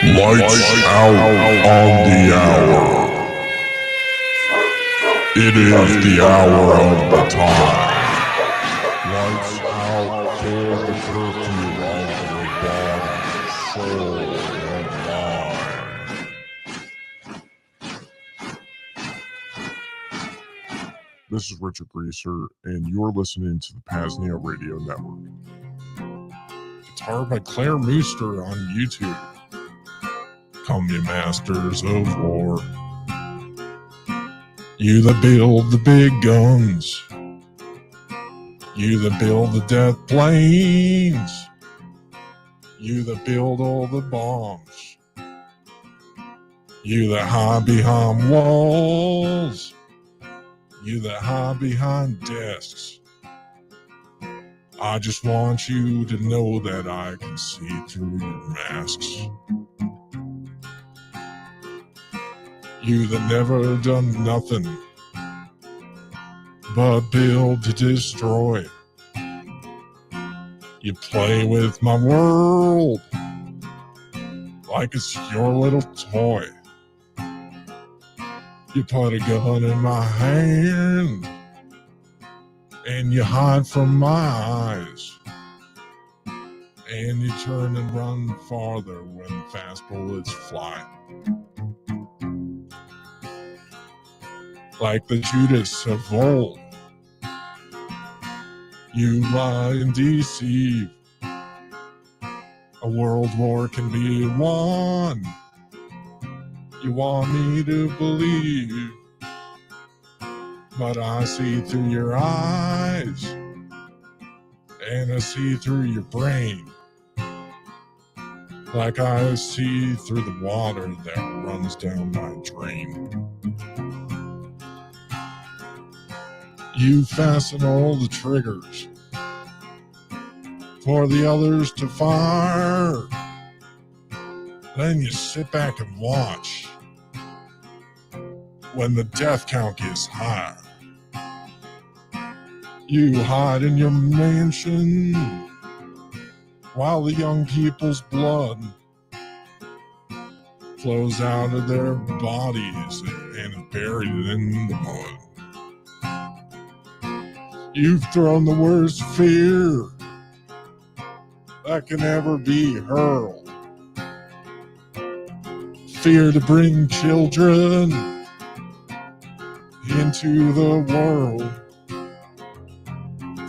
Lights out on the hour. It is the hour of the time. Lights out for the curfew of the body, soul, and mind. This is Richard Greaser, and you're listening to the PAZNIA Radio Network. Guitar by Claire Mooster on YouTube. Come ye masters of war. You that build the big guns. You that build the death planes. You that build all the bombs. You that hide behind walls. You that hide behind desks. I just want you to know that I can see through your masks. You that never done nothing but build to destroy. You play with my world like it's your little toy. You put a gun in my hand and you hide from my eyes. And you turn and run farther when fast bullets fly. Like the Judas of old, you lie and deceive. A world war can be won. You want me to believe, but I see through your eyes, and I see through your brain, like I see through the water that runs down my drain. You fasten all the triggers for the others to fire. Then you sit back and watch when the death count gets high. You hide in your mansion while the young people's blood flows out of their bodies and is buried in the mud. You've thrown the worst fear that can ever be hurled. Fear to bring children into the world.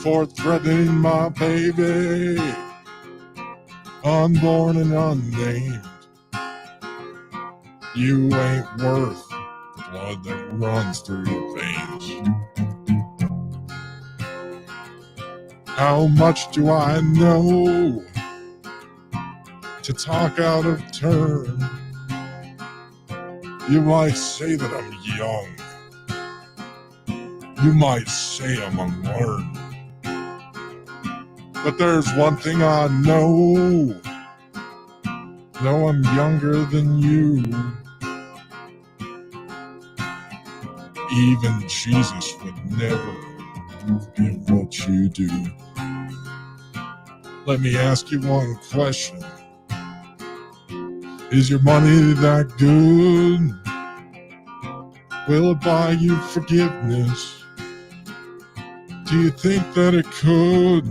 For threatening my baby, unborn and unnamed. You ain't worth the blood that runs through your veins. How much do I know to talk out of turn? You might say that I'm young. You might say I'm unlearned. But there's one thing I know. Though I'm younger than you, even Jesus would never do what you do. Let me ask you one question. Is your money that good? Will it buy you forgiveness? Do you think that it could?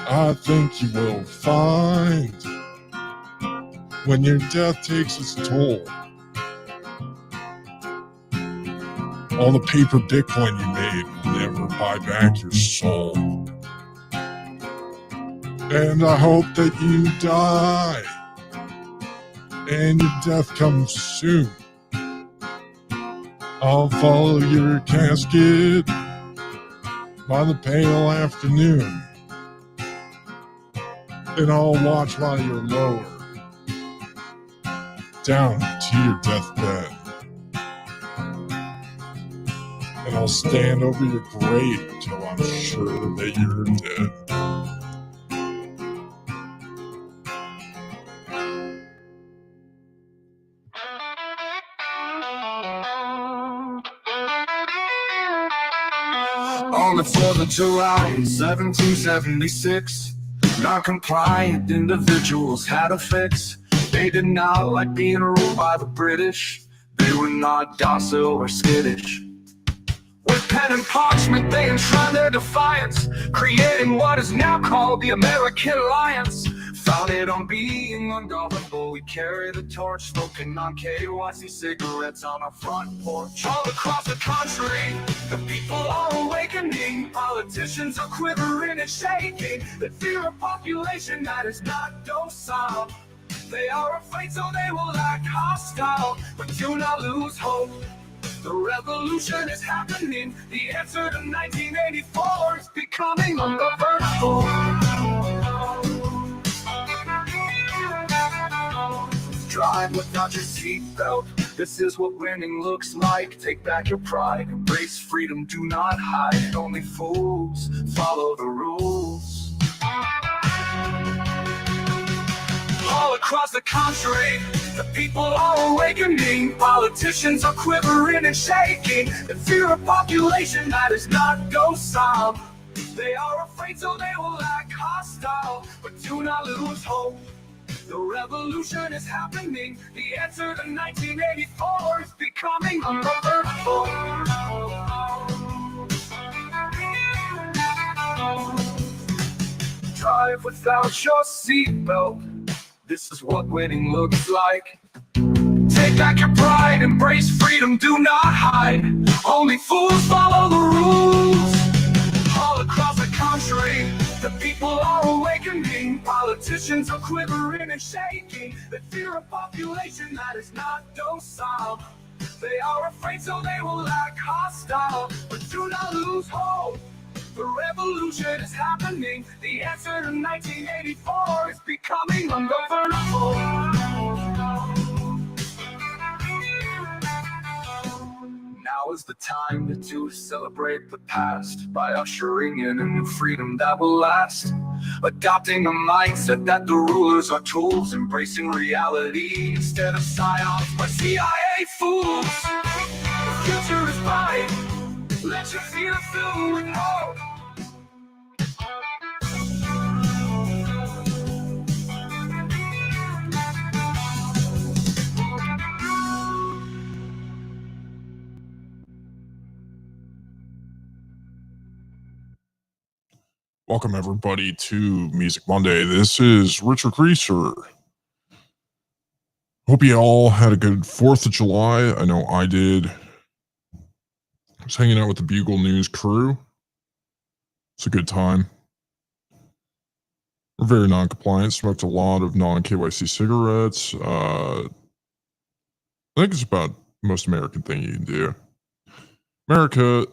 I think you will find when your death takes its toll. All the paper Bitcoin you made will never buy back your soul. And I hope that you die and your death comes soon. I'll follow your casket by the pale afternoon. And I'll watch while you're lowered down to your deathbed. And I'll stand over your grave till I'm sure that you're dead. On the 4th of July, 1776, Non-compliant individuals had a fix. They did not like being ruled by the British. They were not docile or skittish. With pen and parchment they enshrined their defiance, creating what is now called the American Alliance. Founded on being ungovernable, we carry the torch, smoking non-KYC cigarettes on our front porch. All across the country, the people are awakening. Politicians are quivering and shaking. They fear a population that is not docile. They are afraid, so they will act hostile. But do not lose hope. The revolution is happening. The answer to 1984 is becoming ungovernable. Drive without your seatbelt. This is what winning looks like. Take back your pride. Embrace freedom. Do not hide. Only fools follow the rules. All across the country, the people are awakening. Politicians are quivering and shaking. They fear a population that is not docile. They are afraid, so they will act hostile. But do not lose hope. The revolution is happening. The answer to 1984 is becoming ungovernable. Drive without your seatbelt. This is what winning looks like. Take back your pride, embrace freedom, do not hide. Only fools follow the rules. All across the country, the people are awakening. Politicians are quivering and shaking. They fear a population that is not docile. They are afraid, so they will act hostile. But do not lose hope. The revolution is happening. The answer to 1984 is becoming ungovernable. Now is the time to celebrate the past by ushering in a new freedom that will last. Adopting a mindset that the rulers are tools, embracing reality instead of psyops by CIA fools. The future is bright. Let your feet fill with hope. Welcome everybody to Music Monday. This is Richard Greaser. Hope you all had a good 4th of July. I know I did. I was hanging out with the Bugle News crew. It's a good time. We're very non-compliant. Smoked a lot of non-KYC cigarettes. I think it's about the most American thing you can do. America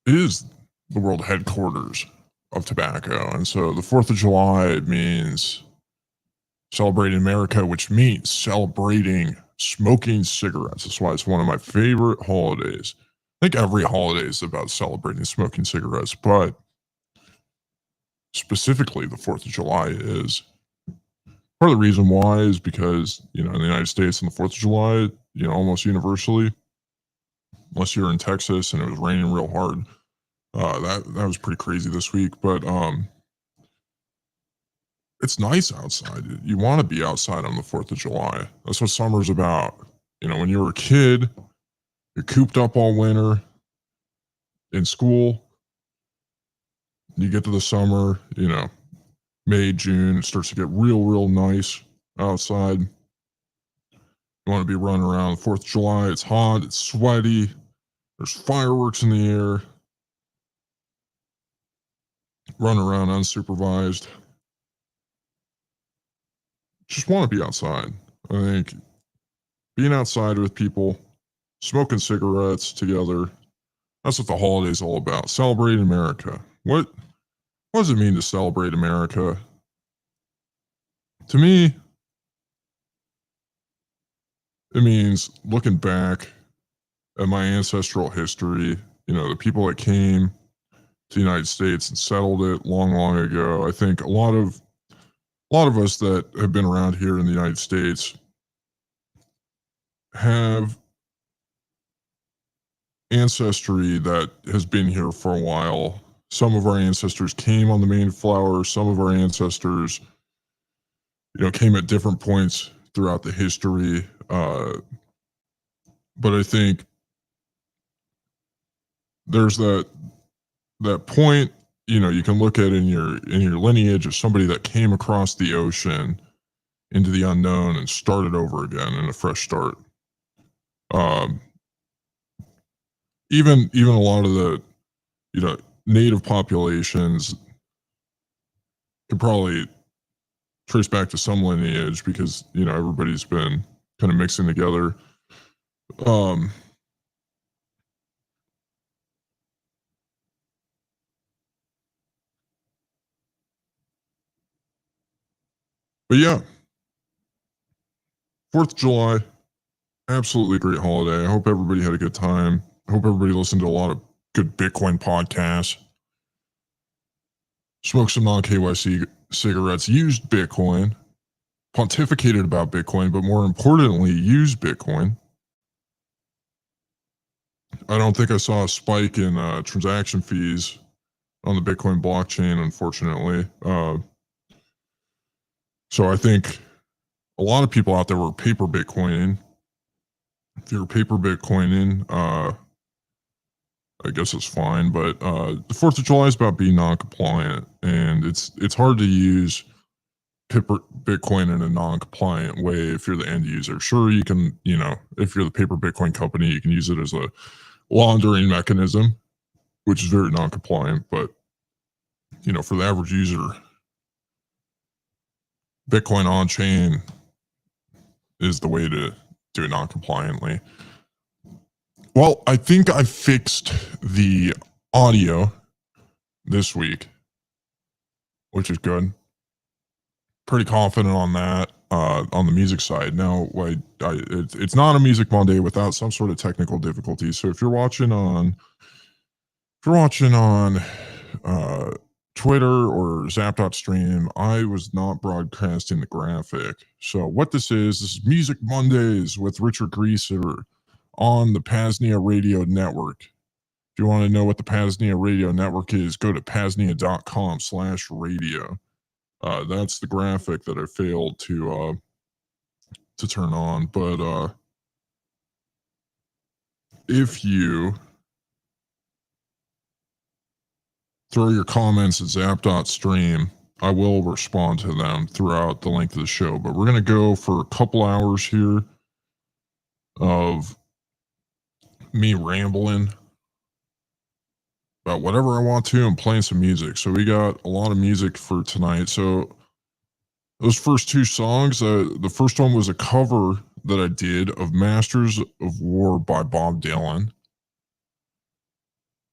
is the world headquarters of tobacco. And so the 4th of July means celebrating America, which means celebrating smoking cigarettes. That's why it's one of my favorite holidays. I think every holiday is about celebrating smoking cigarettes, but specifically the 4th of July is. Part of the reason why is because, in the United States on the 4th of July, almost universally, unless you're in Texas and it was raining real hard, that was pretty crazy this week, but it's nice outside. You want to be outside on the 4th of July. That's what summer's about. When you were a kid, you're cooped up all winter in school. You get to the summer, May, June, it starts to get real nice outside. You want to be running around the 4th of July. It's hot, it's sweaty, there's fireworks in the air. Run around unsupervised. Just want to be outside. I think being outside with people, smoking cigarettes together, that's what the holiday's all about. Celebrating America. What does it mean to celebrate America? To me, it means looking back at my ancestral history, the people that came to the United States and settled it long ago. I think a lot of us that have been around here in the United States have ancestry that has been here for a while, some of our ancestors came on the Mayflower. Some of our ancestors, came at different points throughout the history. But I think there's that point, you can look at in your lineage of somebody that came across the ocean into the unknown and started over again in a fresh start. Even a lot of the native populations could probably trace back to some lineage because everybody's been kind of mixing together. But yeah, 4th of July, absolutely great holiday. I hope everybody had a good time. I hope everybody listened to a lot of good Bitcoin podcasts. Smoked some non-KYC cigarettes, used Bitcoin, pontificated about Bitcoin, but more importantly, used Bitcoin. I don't think I saw a spike in transaction fees on the Bitcoin blockchain, unfortunately. So I think a lot of people out there were paper Bitcoining. If you're paper Bitcoining, I guess it's fine. But the 4th of July is about being non-compliant, and it's hard to use paper Bitcoin in a non-compliant way if you're the end user. Sure, you can, if you're the paper Bitcoin company, you can use it as a laundering mechanism, which is very non-compliant. But for the average user, Bitcoin on chain is the way to do it non-compliantly. Well, I think I fixed the audio this week, which is good. Pretty confident on that. On the music side, now it's not a Music Monday without some sort of technical difficulty. So if you're watching on Twitter or Zap.stream, I was not broadcasting the graphic. So what this is Music Mondays with Richard Greaser on the PAZNIA Radio Network. If you want to know what the PAZNIA Radio Network is, go to paznia.com/radio. That's the graphic that I failed to turn on. But if you throw your comments at zap.stream, I will respond to them throughout the length of the show. But we're going to go for a couple hours here of me rambling about whatever I want to and playing some music. So we got a lot of music for tonight. So those first two songs, the first one was a cover that I did of Masters of War by Bob Dylan.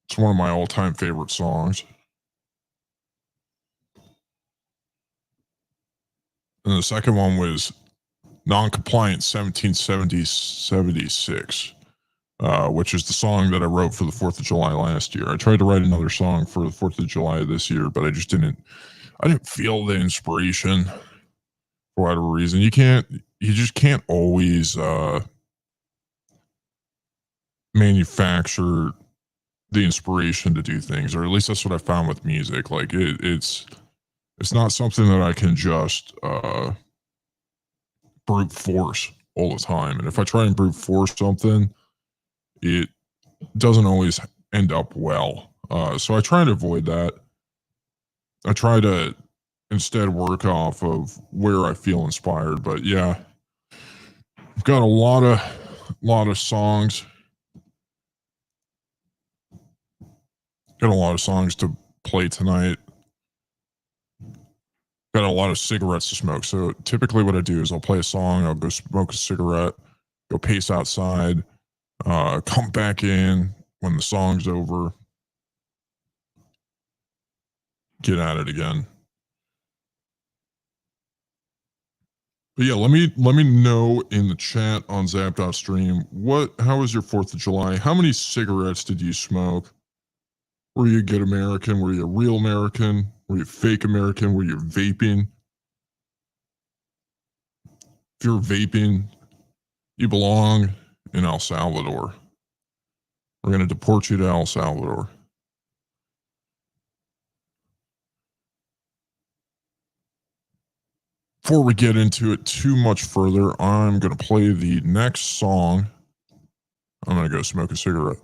It's one of my all-time favorite songs. And the second one was Non-Compliant 1776, which is the song that I wrote for the 4th of July last year. I tried to write another song for the 4th of July this year, but I didn't feel the inspiration for whatever reason. You just can't always manufacture the inspiration to do things, or at least that's what I found with music. Like it's not something that I can just brute force all the time. And if I try and brute force something, it doesn't always end up well. So I try to avoid that. I try to instead work off of where I feel inspired. But yeah, I've got a lot of songs. Got a lot of songs to play tonight. Got a lot of cigarettes to smoke. So typically what I do is I'll play a song, I'll go smoke a cigarette, go pace outside, come back in when the song's over, get at it again. But yeah, let me know in the chat on Zap.stream, how was your 4th of July? How many cigarettes did you smoke? Were you a good American? Were you a real American? Were you a fake American? Were you vaping? If you're vaping, you belong in El Salvador. We're going to deport you to El Salvador. Before we get into it too much further, I'm going to play the next song. I'm going to go smoke a cigarette.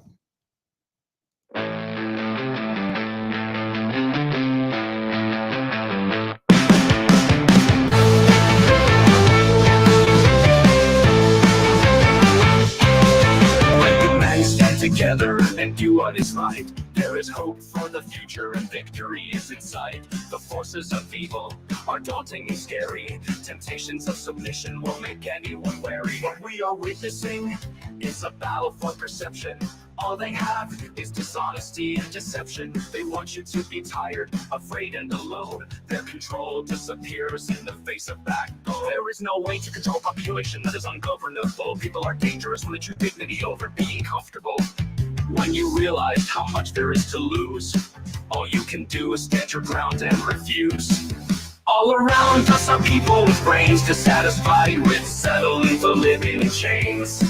Together and do what is right. There is hope for the future and victory is in sight. The forces of evil are daunting and scary. Temptations of submission will make anyone wary. What we are witnessing is a battle for perception. All they have is dishonesty and deception. They want you to be tired, afraid, and alone. Their control disappears in the face of backbone. There is no way to control population that is ungovernable. People are dangerous when they choose dignity over being comfortable. When you realize how much there is to lose, all you can do is stand your ground and refuse. All around us are people with brains dissatisfied with settling for living in chains.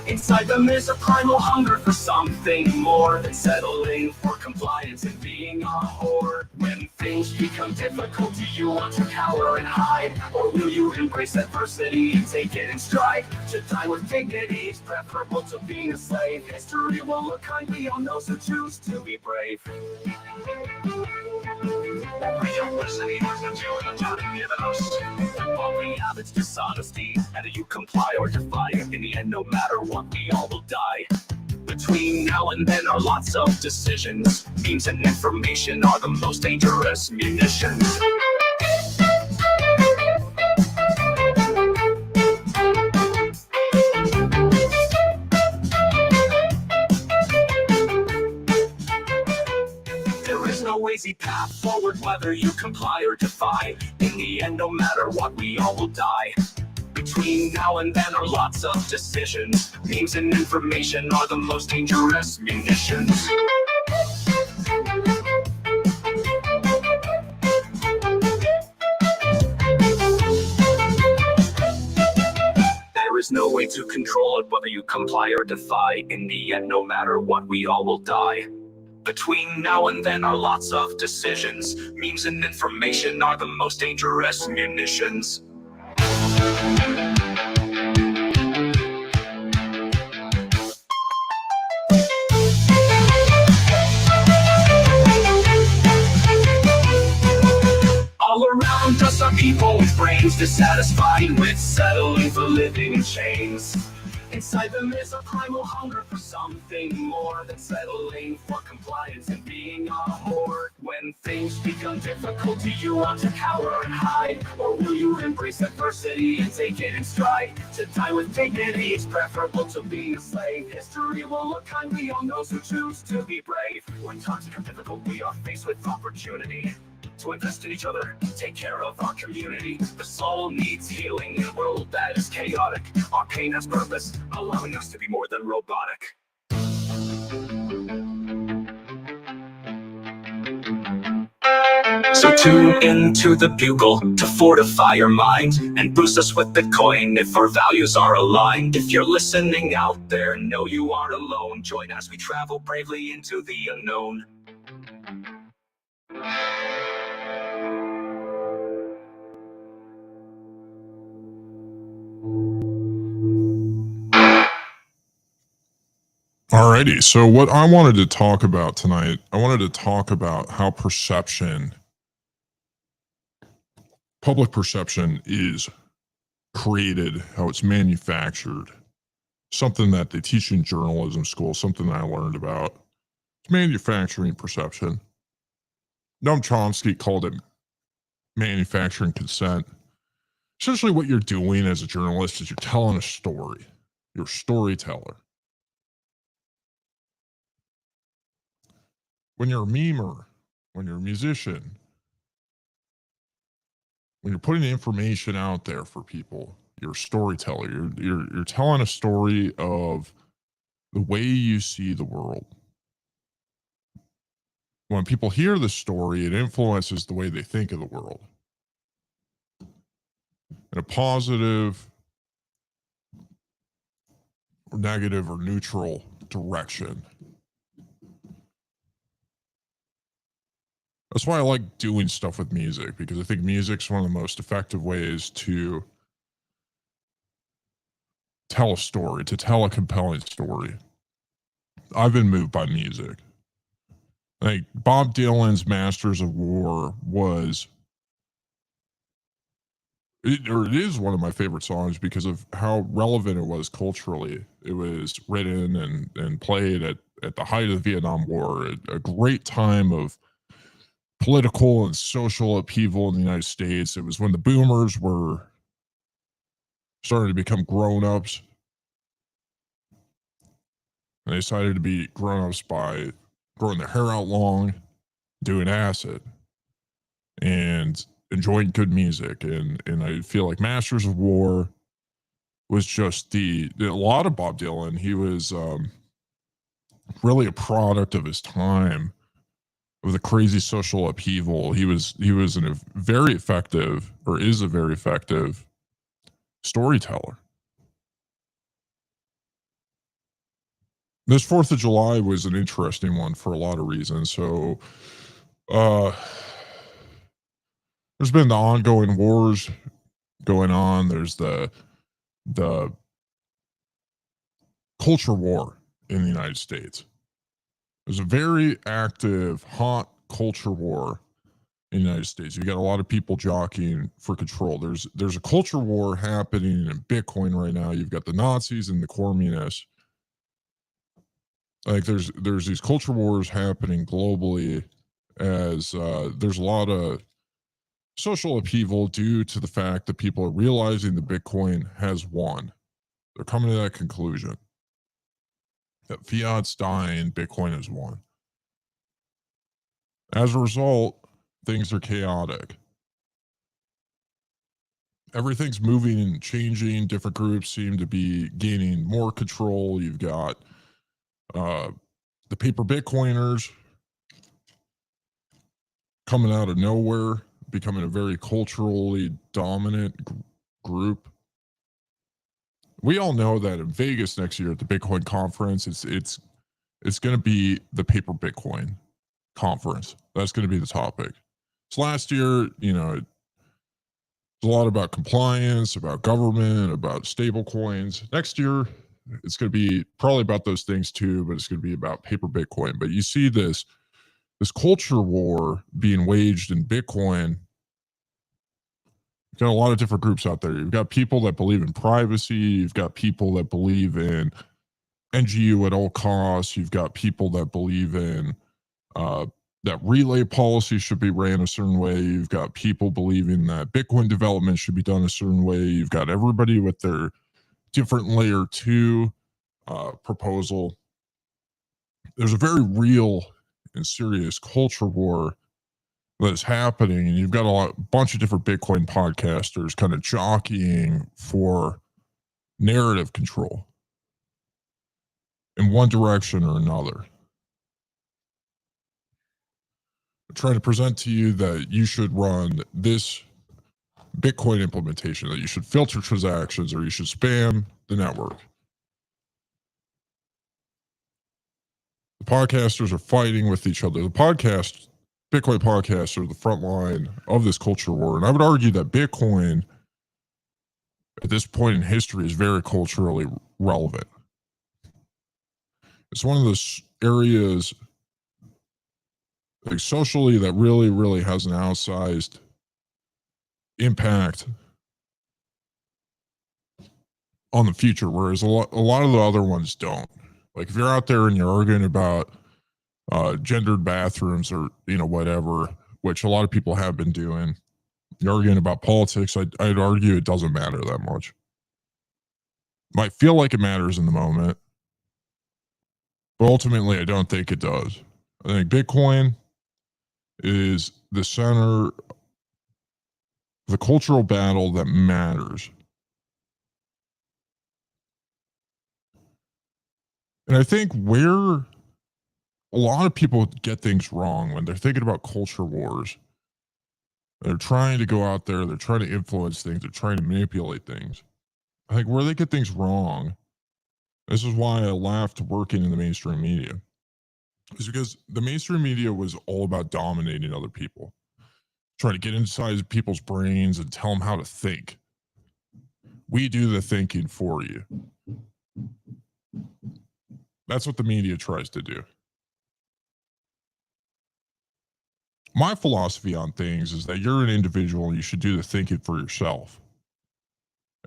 Inside them is a primal hunger for something more than settling for compliance and being a whore. When things become difficult, do you want to cower and hide? Or will you embrace adversity and take it in stride? To die with dignity is preferable to being a slave. History will look kindly on those who choose to be brave. All we have is dishonesty, and you comply or defy. In the end, no matter what, we all will die. Between now and then are lots of decisions. Memes and information are the most dangerous munitions. There is no easy path forward, whether you comply or defy. In the end, no matter what, we all will die. Between now and then are lots of decisions. Memes and information are the most dangerous munitions. There is no way to control it, whether you comply or defy. In the end, no matter what, we all will die. Between now and then are lots of decisions. Memes and information are the most dangerous munitions. All around us are people with brains dissatisfied with settling for living in chains. Inside them is a primal hunger for something more than settling for compliance and being a whore. When things become difficult, do you want to cower and hide? Or will you embrace adversity and take it in stride? To die with dignity is preferable to being a slave. History will look kindly on those who choose to be brave. When times become difficult, we are faced with opportunity to invest in each other, take care of our community. The soul needs healing in a world that is chaotic. Our pain has purpose, allowing us to be more than robotic. So tune into the Bugle to fortify your mind and boost us with Bitcoin if our values are aligned. If you're listening out there, know you aren't alone. Join as we travel bravely into the unknown. Alrighty, so what I wanted to talk about tonight, I wanted to talk about how perception, public perception is created, how it's manufactured. Something that they teach in journalism school, something that I learned about. It's manufacturing perception. Noam Chomsky called it manufacturing consent. Essentially what you're doing as a journalist is you're telling a story. You're a storyteller. When you're a memer, when you're a musician, when you're putting the information out there for people, you're a storyteller. You're telling a story of the way you see the world. When people hear the story, it influences the way they think of the world in a positive or negative or neutral direction. That's why I like doing stuff with music, because I think music's one of the most effective ways to tell a story, to tell a compelling story. I've been moved by music. Like Bob Dylan's Masters of War was, it is one of my favorite songs because of how relevant it was culturally. It was written and played at the height of the Vietnam War, a great time of political and social upheaval in the United States. It was when the boomers were starting to become grown-ups. And they decided to be grown-ups by growing their hair out long, doing acid, and enjoying good music. And I feel like Masters of War was just a lot of Bob Dylan. He was really a product of his time, of the crazy social upheaval. He was a very effective, or is a very effective storyteller. This 4th of July was an interesting one for a lot of reasons. So, there's been the ongoing wars going on. There's the culture war in the United States. There's a very active, hot culture war in the United States. You got a lot of people jockeying for control. There's a culture war happening in Bitcoin right now. You've got the Nazis and the communists. Like there's these culture wars happening globally, as there's a lot of social upheaval due to the fact that people are realizing that Bitcoin has won. They're coming to that conclusion that fiat's dying, Bitcoin has won. As a result, things are chaotic. Everything's moving and changing. Different groups seem to be gaining more control. You've got the paper Bitcoiners coming out of nowhere, becoming a very culturally dominant group. We all know that in Vegas next year at the Bitcoin conference, it's going to be the paper Bitcoin conference. That's going to be the topic. So last year, it's a lot about compliance, about government, about stable coins. Next year, it's going to be probably about those things too, but it's going to be about paper Bitcoin. But you see this culture war being waged in Bitcoin. You've got a lot of different groups out there. You've got people that believe in privacy. You've got people that believe in NGU at all costs. You've got people that believe in that relay policy should be ran a certain way. You've got people believing that Bitcoin development should be done a certain way. You've got everybody with their different layer 2 proposal. There's a very real and serious culture war that's happening, and you've got a bunch of different Bitcoin podcasters kind of jockeying for narrative control in one direction or another. I'm trying to present to you that you should run this Bitcoin implementation, that you should filter transactions, or you should spam the network. The podcasters are fighting with each other. Bitcoin podcasts are the front line of this culture war. And I would argue that Bitcoin at this point in history is very culturally relevant. It's one of those areas, like socially, that really, really has an outsized impact on the future, whereas a lot of the other ones don't. Like if you're out there and you're arguing about gendered bathrooms or whatever, which a lot of people have been doing, you're arguing about politics, I'd argue it doesn't matter that much. Might feel like it matters in the moment, but ultimately I don't think it does. I think Bitcoin is the center of the cultural battle that matters. And I think where a lot of people get things wrong when they're thinking about culture wars, they're trying to go out there, they're trying to influence things, they're trying to manipulate things. I think where they get things wrong, this is why I left working in the mainstream media. is because the mainstream media was all about dominating other people, trying to get inside people's brains and tell them how to think. We do the thinking for you. That's what the media tries to do. My philosophy on things is that you're an individual and you should do the thinking for yourself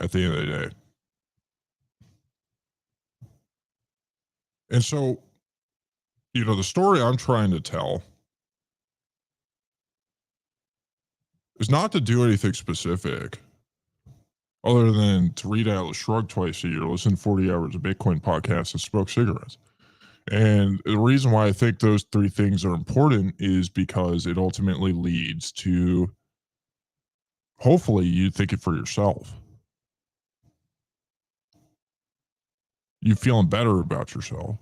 at the end of the day. And so, the story I'm trying to tell is not to do anything specific other than to read Atlas Shrugged twice a year, listen to 40 hours of Bitcoin podcasts, and smoke cigarettes. And the reason why I think those three things are important is because it ultimately leads to, hopefully, you thinking for yourself. You feeling better about yourself.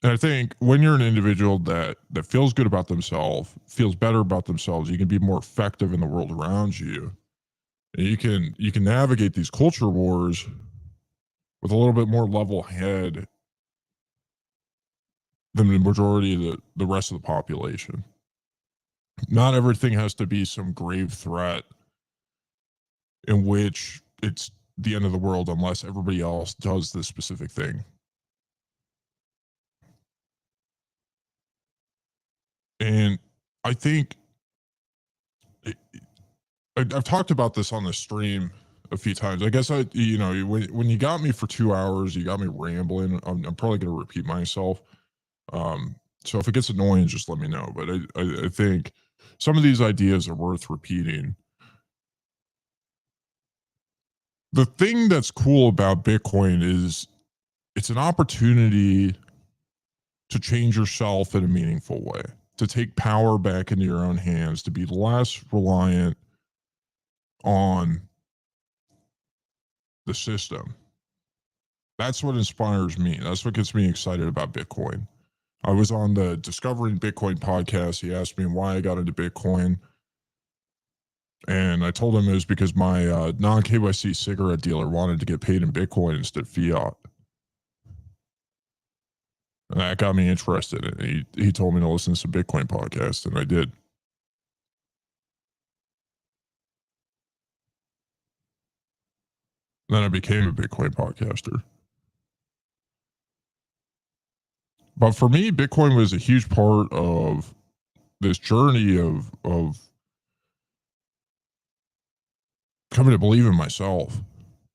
And I think when you're an individual that feels good about themselves, feels better about themselves, you can be more effective in the world around you. And you can navigate these culture wars with a little bit more level head than the majority of the rest of the population. Not everything has to be some grave threat in which it's the end of the world unless everybody else does this specific thing. And I think I've talked about this on the stream a few times. I guess when you got me for 2 hours, you got me rambling. I'm probably going to repeat myself. So if it gets annoying, just let me know. But I think some of these ideas are worth repeating. The thing that's cool about Bitcoin is it's an opportunity to change yourself in a meaningful way, to take power back into your own hands, to be less reliant on the system. That's what inspires me. That's what gets me excited about Bitcoin. I was on the Discovering Bitcoin podcast. He asked me why I got into Bitcoin. And I told him it was because my non-KYC cigarette dealer wanted to get paid in Bitcoin instead of fiat. And that got me interested. And he told me to listen to some Bitcoin podcast, and I did. Then I became a Bitcoin podcaster. But for me, Bitcoin was a huge part of this journey of coming to believe in myself.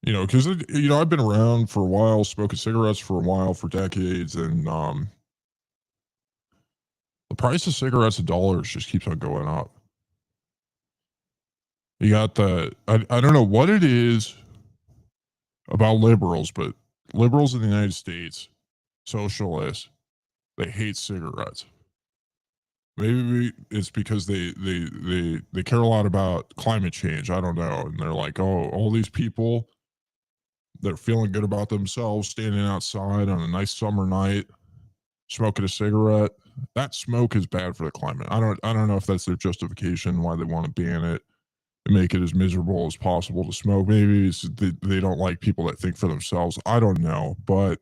Because I've been around for a while, smoking cigarettes for a while, for decades, and the price of cigarettes and dollars just keeps on going up. You got I don't know what it is about liberals, but liberals in the United States, socialists, they hate cigarettes. Maybe it's because they care a lot about climate change. I don't know. And they're like, oh, all these people that are feeling good about themselves, standing outside on a nice summer night, smoking a cigarette. That smoke is bad for the climate. I don't know if that's their justification why they want to ban it and make it as miserable as possible to smoke. Maybe it's they don't like people that think for themselves. I don't know, but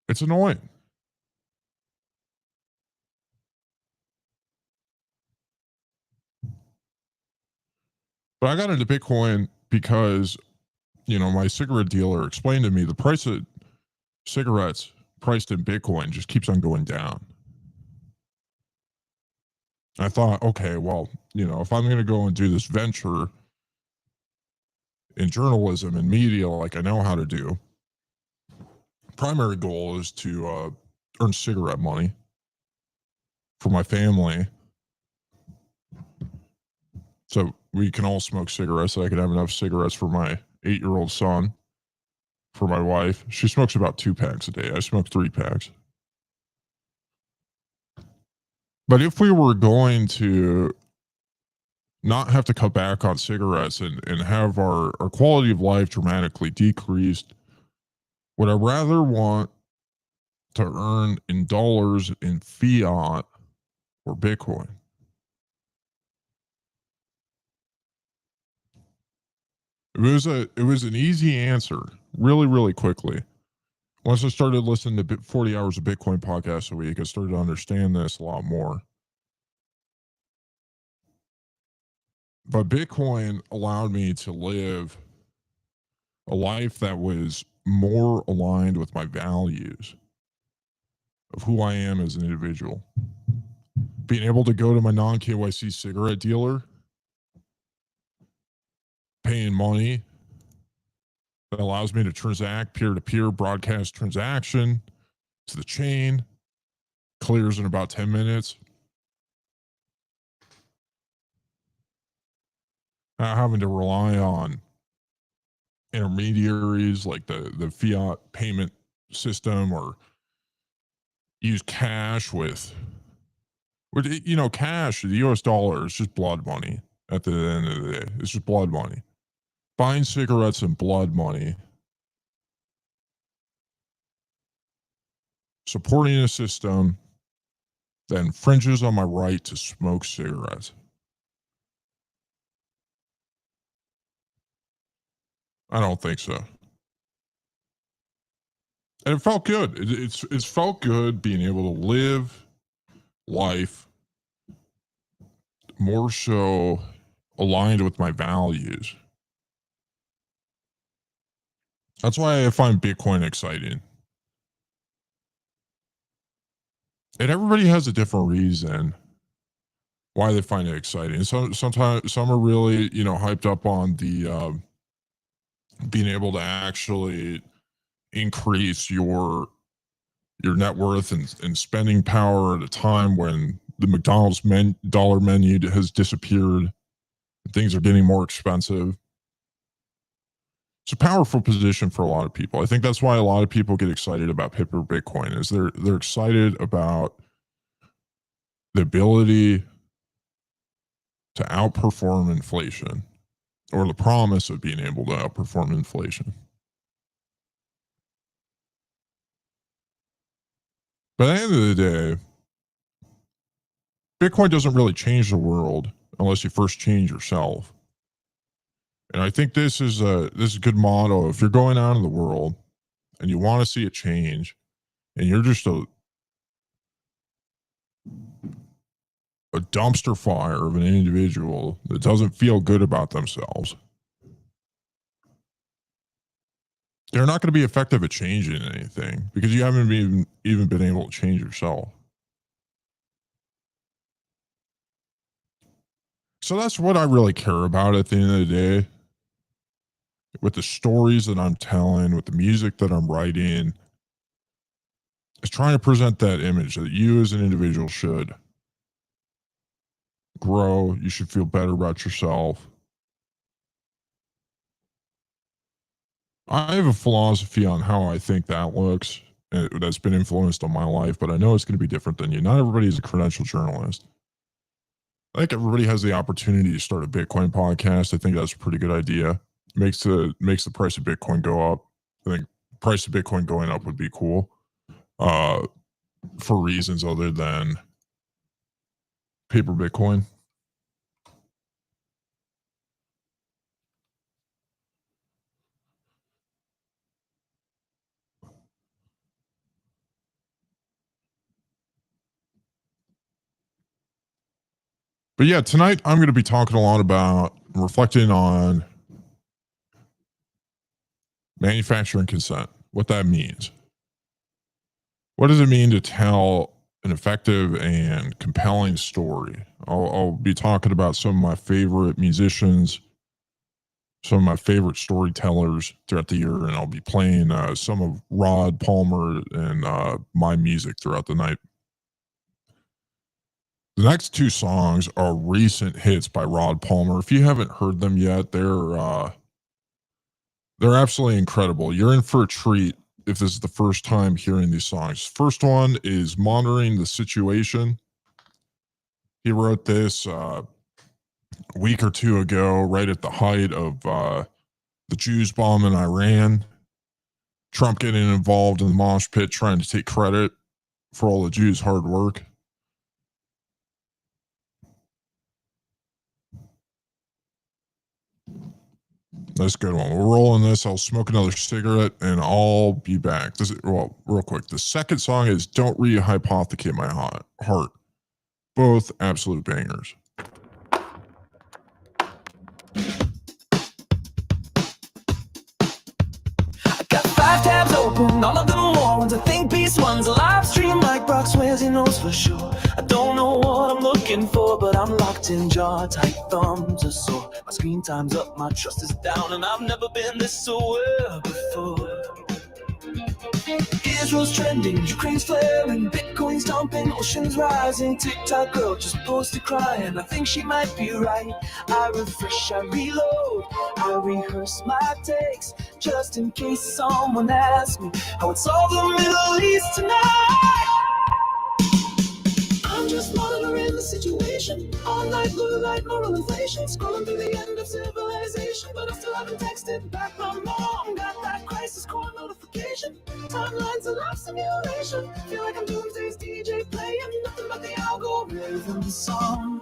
it's annoying. But I got into Bitcoin because, my cigarette dealer explained to me the price of cigarettes priced in Bitcoin just keeps on going down. I thought, okay, well, if I'm going to go and do this venture in journalism and media like I know how to do, primary goal is to earn cigarette money for my family so we can all smoke cigarettes, so I can have enough cigarettes for my 8-year-old son, for my wife. She smokes about 2 packs a day. I smoke 3 packs. But if we were going to not have to cut back on cigarettes and have our quality of life dramatically decreased, would I rather want to earn in dollars in fiat or Bitcoin? It was an easy answer, really, really quickly. once I started listening to 40 hours of Bitcoin podcasts a week, I started to understand this a lot more. But Bitcoin allowed me to live a life that was more aligned with my values of who I am as an individual. Being able to go to my non KYC cigarette dealer, paying money that allows me to transact peer to peer broadcast transaction to the chain, clears in about 10 minutes. Not having to rely on intermediaries like the fiat payment system or use cash with cash, the US dollar is just blood money at the end of the day. It's just blood money. Buying cigarettes and blood money. Supporting a system that infringes on my right to smoke cigarettes. I don't think so. And it felt good. It's felt good being able to live life more so aligned with my values. That's why I find Bitcoin exciting. And everybody has a different reason why they find it exciting. Sometimes some are really, hyped up on the being able to actually increase your net worth and spending power at a time when the McDonald's dollar menu has disappeared. Things are getting more expensive. It's a powerful position for a lot of people. I think that's why a lot of people get excited about paper Bitcoin is they're excited about the ability to outperform inflation or the promise of being able to outperform inflation. But at the end of the day, Bitcoin doesn't really change the world unless you first change yourself. And I think this is a good motto. If you're going out in the world and you want to see a change, and you're just a dumpster fire of an individual that doesn't feel good about themselves, they're not going to be effective at changing anything because you haven't even been able to change yourself. So that's what I really care about at the end of the day. With the stories that I'm telling, with the music that I'm writing, is trying to present that image that you as an individual should grow. You should feel better about yourself. I have a philosophy on how I think that looks that's been influenced on my life, but I know it's going to be different than you. Not everybody is a credentialed journalist. I think everybody has the opportunity to start a Bitcoin podcast. I think that's a pretty good idea. Makes the price of Bitcoin go up. I think the price of Bitcoin going up would be cool. For reasons other than paper Bitcoin. But yeah, tonight I'm going to be talking a lot about reflecting on manufacturing consent, what that means. What does it mean to tell an effective and compelling story? I'll be talking about some of my favorite musicians, some of my favorite storytellers throughout the year, and I'll be playing some of Rod Palmer and my music throughout the night. The next two songs are recent hits by Rod Palmer. If you haven't heard them yet, they're absolutely incredible. You're in for a treat if this is the first time hearing these songs. First one is Monitoring the Situation. He wrote this a week or two ago, right at the height of the Jews bomb in Iran. Trump getting involved in the mosh pit, trying to take credit for all the Jews' hard work. That's a good one. We're rolling this. I'll smoke another cigarette and I'll be back. Well, real quick. The second song is Don't Rehypothecate My Heart. Both absolute bangers. Got 5 tabs open, all of them more ones. I think piece one's a live stream like Brock swears he knows for sure. I don't know what I'm looking for, but I'm locked in jaw, tight thumbs are sore. My screen time's up, my trust is down, and I've never been this aware before. Israel's trending, Ukraine's flaring, Bitcoin's dumping, oceans rising. TikTok girl just posted crying, I think she might be right. I refresh, I reload, I rehearse my takes, just in case someone asks me how it's all the Middle East tonight. I'm just monitoring the situation. All night, blue light, moral inflation. Scrolling through the end of civilization, but I still haven't texted back my mom. Got that crisis core notification. Timelines of life simulation. Feel like I'm Doomsday's DJ playing nothing but the algorithm song.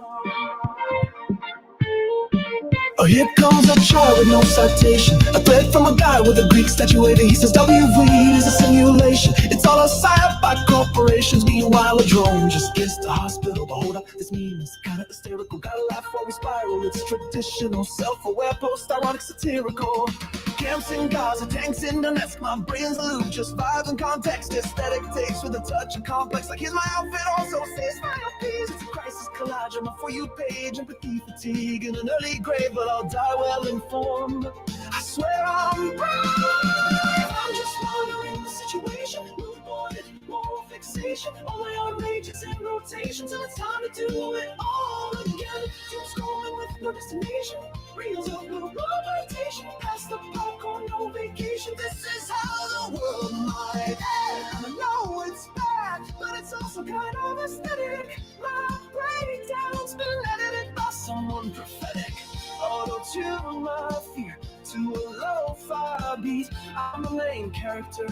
Oh, here comes a chart with no citation. A thread from a guy with a Greek statuette. He says WV is a simulation. It's all a psyop by corporations. Meanwhile, a drone just gets to hospital. But hold up, this meme is kinda hysterical. Gotta laugh while we spiral. It's traditional, self-aware, post-ironic, satirical. Camps in Gaza, tanks in Donetsk. My brain's a loop, just vibes and context. Aesthetic takes with a touch of complex. Like here's my outfit, also says my piece. It's a crisis collage on my For You page. Empathy fatigue in an early grave, but I'll die well informed. I swear I'm brave. I'm just monitoring the situation. Mood boarded, moral fixation. All my outrageous in rotation till it's time to do it all again. Doom scrolling with no destination. Reels of no rotation. Past the popcorn, no vacation. This is how the world might end. I know it's bad, but it's also kind of aesthetic. My breakdown's been edited by someone prophetic. Auto-tune my fear to a lo-fi beat. I'm the main character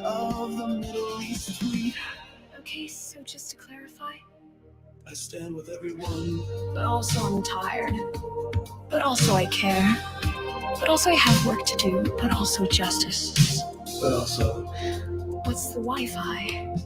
of the Middle East tweet. Okay, so just to clarify, I stand with everyone. but also I'm tired, but also I care, but also I have work to do, but also justice. But also, What's the Wi-Fi?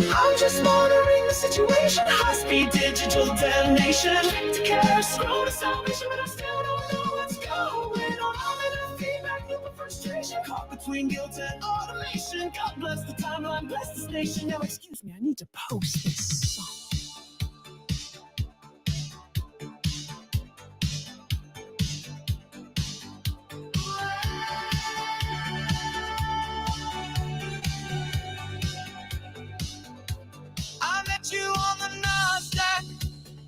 I'm just monitoring the situation. High-speed digital detonation. To care, scroll to salvation, but I still don't know what's going on. I'm in a feedback loop of frustration. Caught between guilt and automation. God bless the timeline, bless this nation. Now excuse me, I need to post this song. I met you on the Nasdaq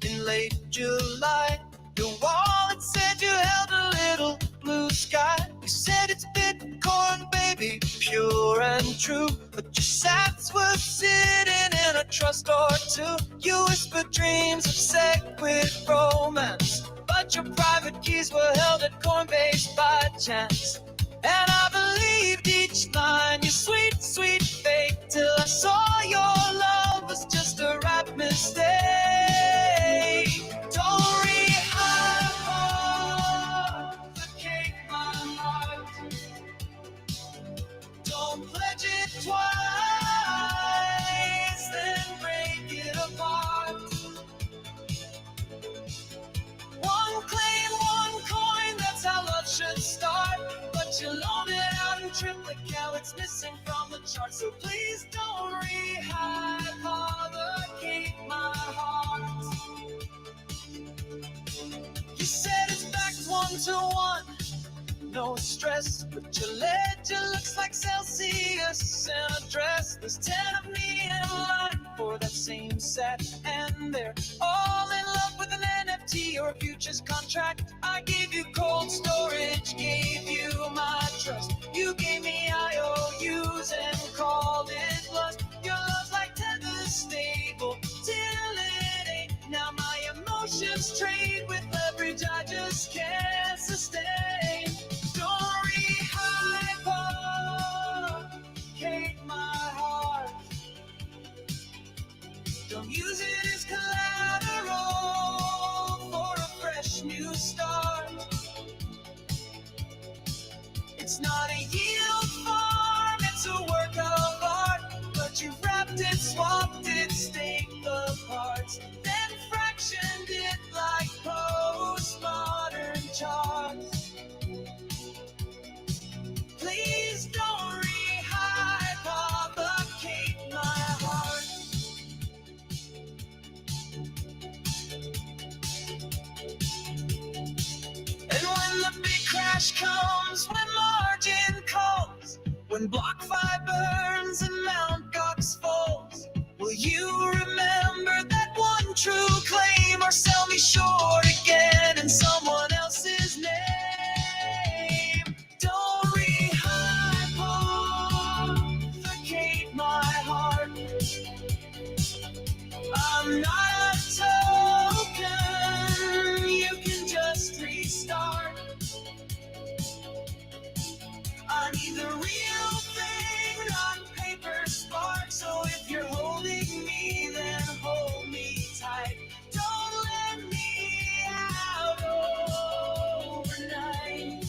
in late July. Your wallet said you held a little blue sky. You said it's Bitcoin, baby, pure and true. But your sats were sitting in a trust or two. You whispered dreams of sequid romance, but your private keys were held at Coinbase by chance. And I believed each line, your sweet, sweet fake, till I saw your love was just a rap mistake. Don't rehypothecate my heart. Don't pledge it twice, then break it apart. One claim, one coin, that's how love should start. But you loan it out in triplicate, it's missing from the chart. So please don't rehypothecate my heart. You said it's backed 1-to-1, no stress, but your ledger looks like Celsius in a dress. There's 10 of me in line for that same set, and they're all in love with an NFT or a futures contract. I gave you cold storage, gave you my trust. You gave me IOUs and called it lust. Your love's like tether stable till it ain't. Now my emotions trade with leverage I just can't sustain. Don't rehypothecate my heart. Don't use it as collateral for a fresh new start. When Block 5 burns and Mount Gox falls, will you remember that one true claim, or sell me short again in someone else's name? Don't rehypothecate my heart. I'm not a token, you can just restart. I need the real thing, not paper spark. So if you're holding me, then hold me tight. Don't let me out overnight.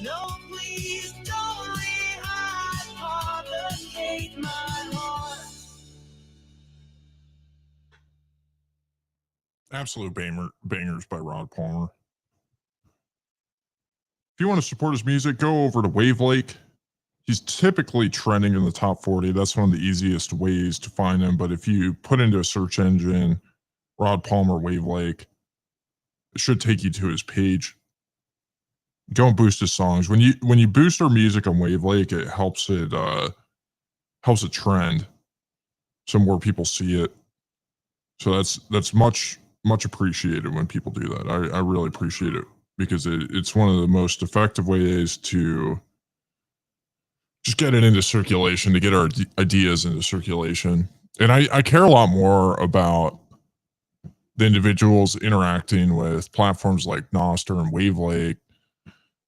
No, please don't rehypothecate my heart. Absolute bangers by Rod Palmer. If you want to support his music, go over to Wavelake. He's typically trending in the top 40. That's one of the easiest ways to find him. But if you put into a search engine, Rod Palmer Wavelake, it should take you to his page. Go and boost his songs. When you boost our music on Wavelake, it helps it trend, so more people see it. So that's much appreciated when people do that. I really appreciate it, because it's one of the most effective ways to just get it into circulation, to get our ideas into circulation. And I care a lot more about the individuals interacting with platforms like Nostr and Wavelake,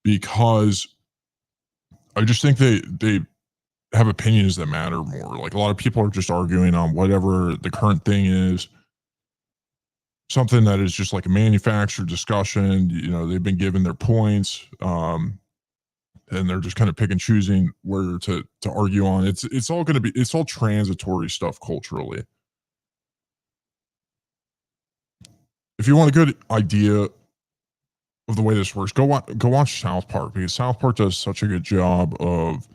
because I just think they have opinions that matter more. Like, a lot of people are just arguing on whatever the current thing is. Something that is just like a manufactured discussion. You know, they've been given their points, and they're just kind of pick and choosing where to argue on. It's all transitory stuff culturally. If you want a good idea of the way this works, go watch South Park, because South Park does such a good job of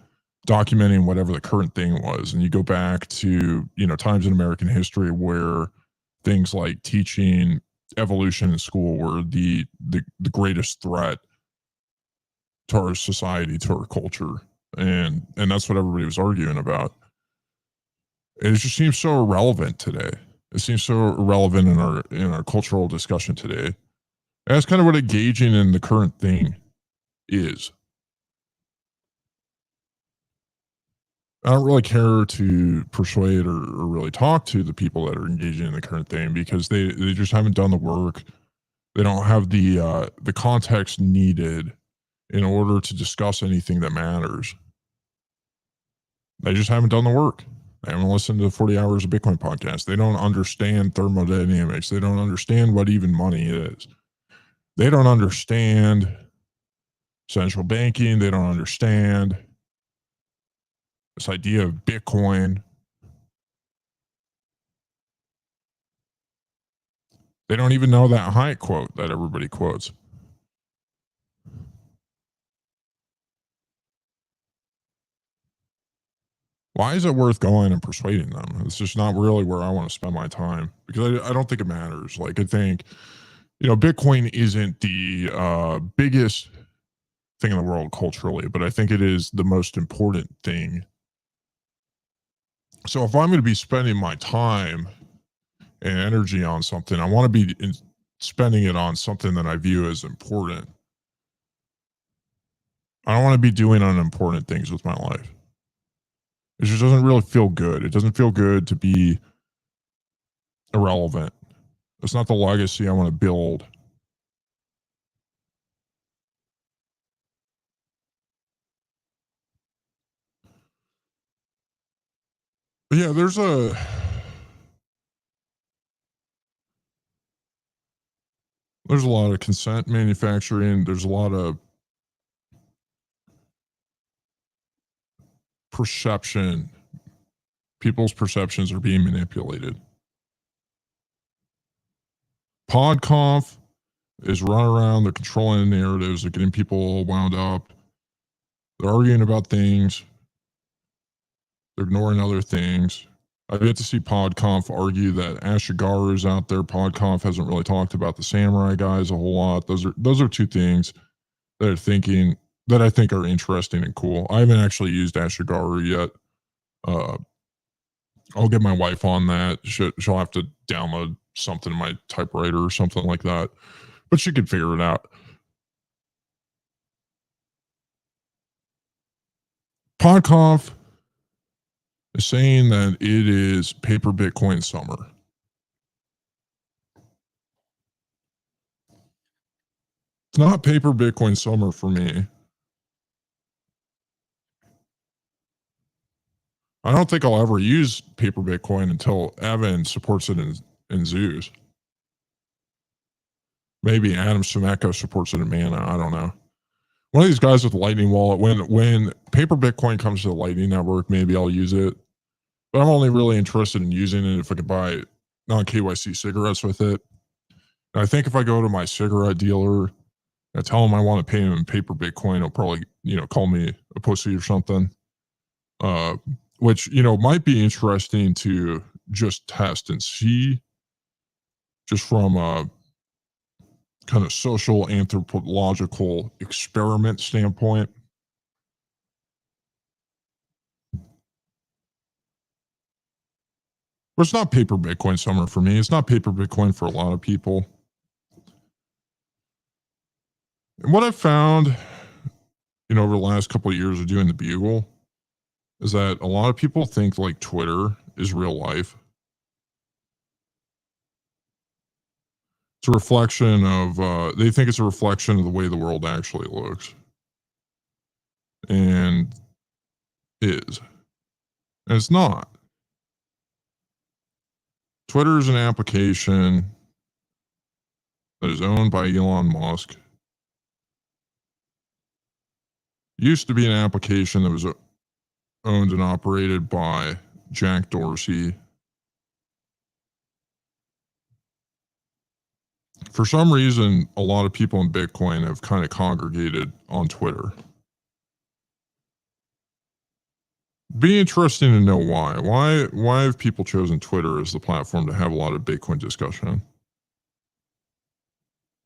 documenting whatever the current thing was. And you go back to, times in American history where things like teaching evolution in school were the greatest threat to our society, to our culture. And that's what everybody was arguing about. And it just seems so irrelevant today. It seems so irrelevant in our cultural discussion today. And that's kind of what engaging in the current thing is. I don't really care to persuade or really talk to the people that are engaging in the current thing, because they just haven't done the work. They don't have the context needed in order to discuss anything that matters. They just haven't done the work. They haven't listened to the 40 Hours of Bitcoin podcast. They don't understand thermodynamics. They don't understand what even money is. They don't understand central banking. They don't understand this idea of Bitcoin. They don't even know that Hayek quote that everybody quotes. Why is it worth going and persuading them? It's just not really where I want to spend my time, because I don't think it matters. Like, I think, Bitcoin isn't the biggest thing in the world culturally, but I think it is the most important thing. So if I'm going to be spending my time and energy on something, I want to be spending it on something that I view as important. I don't want to be doing unimportant things with my life. It just doesn't really feel good. It doesn't feel good to be irrelevant. It's not the legacy I want to build. But yeah, there's a lot of consent manufacturing. There's a lot of perception. People's perceptions are being manipulated. PodConf is running around. They're controlling the narratives. They're getting people wound up. They're arguing about things. They're ignoring other things. I've yet to see PodConf argue that Ashigaru is out there. PodConf hasn't really talked about the samurai guys a whole lot. Those are two things that are thinking that I think are interesting and cool. I haven't actually used Ashigaru yet. I'll get my wife on that. She'll have to download something in my typewriter or something like that, but she could figure it out. Podkoff is saying that it is paper Bitcoin summer. It's not paper Bitcoin summer for me. I don't think I'll ever use paper Bitcoin until Evan supports it in Zeus. Maybe Adam Sumeko supports it in Mana. I don't know. One of these guys with Lightning Wallet, when paper Bitcoin comes to the Lightning Network, maybe I'll use it. But I'm only really interested in using it if I could buy non-KYC cigarettes with it. And I think if I go to my cigarette dealer and tell him I want to pay him in paper Bitcoin, he'll probably, call me a pussy or something. Which, might be interesting to just test and see, just from a kind of social anthropological experiment standpoint. But it's not paper Bitcoin summer for me. It's not paper Bitcoin for a lot of people. And what I've found, over the last couple of years of doing the Bugle, is that a lot of people think like Twitter is real life. It's a reflection of, they think it's a reflection of the way the world actually looks. And is. And it's not. Twitter is an application that is owned by Elon Musk. Used to be an application that was owned and operated by Jack Dorsey. For some reason, a lot of people in Bitcoin have kind of congregated on Twitter. Be interesting to know why. Why have people chosen Twitter as the platform to have a lot of Bitcoin discussion?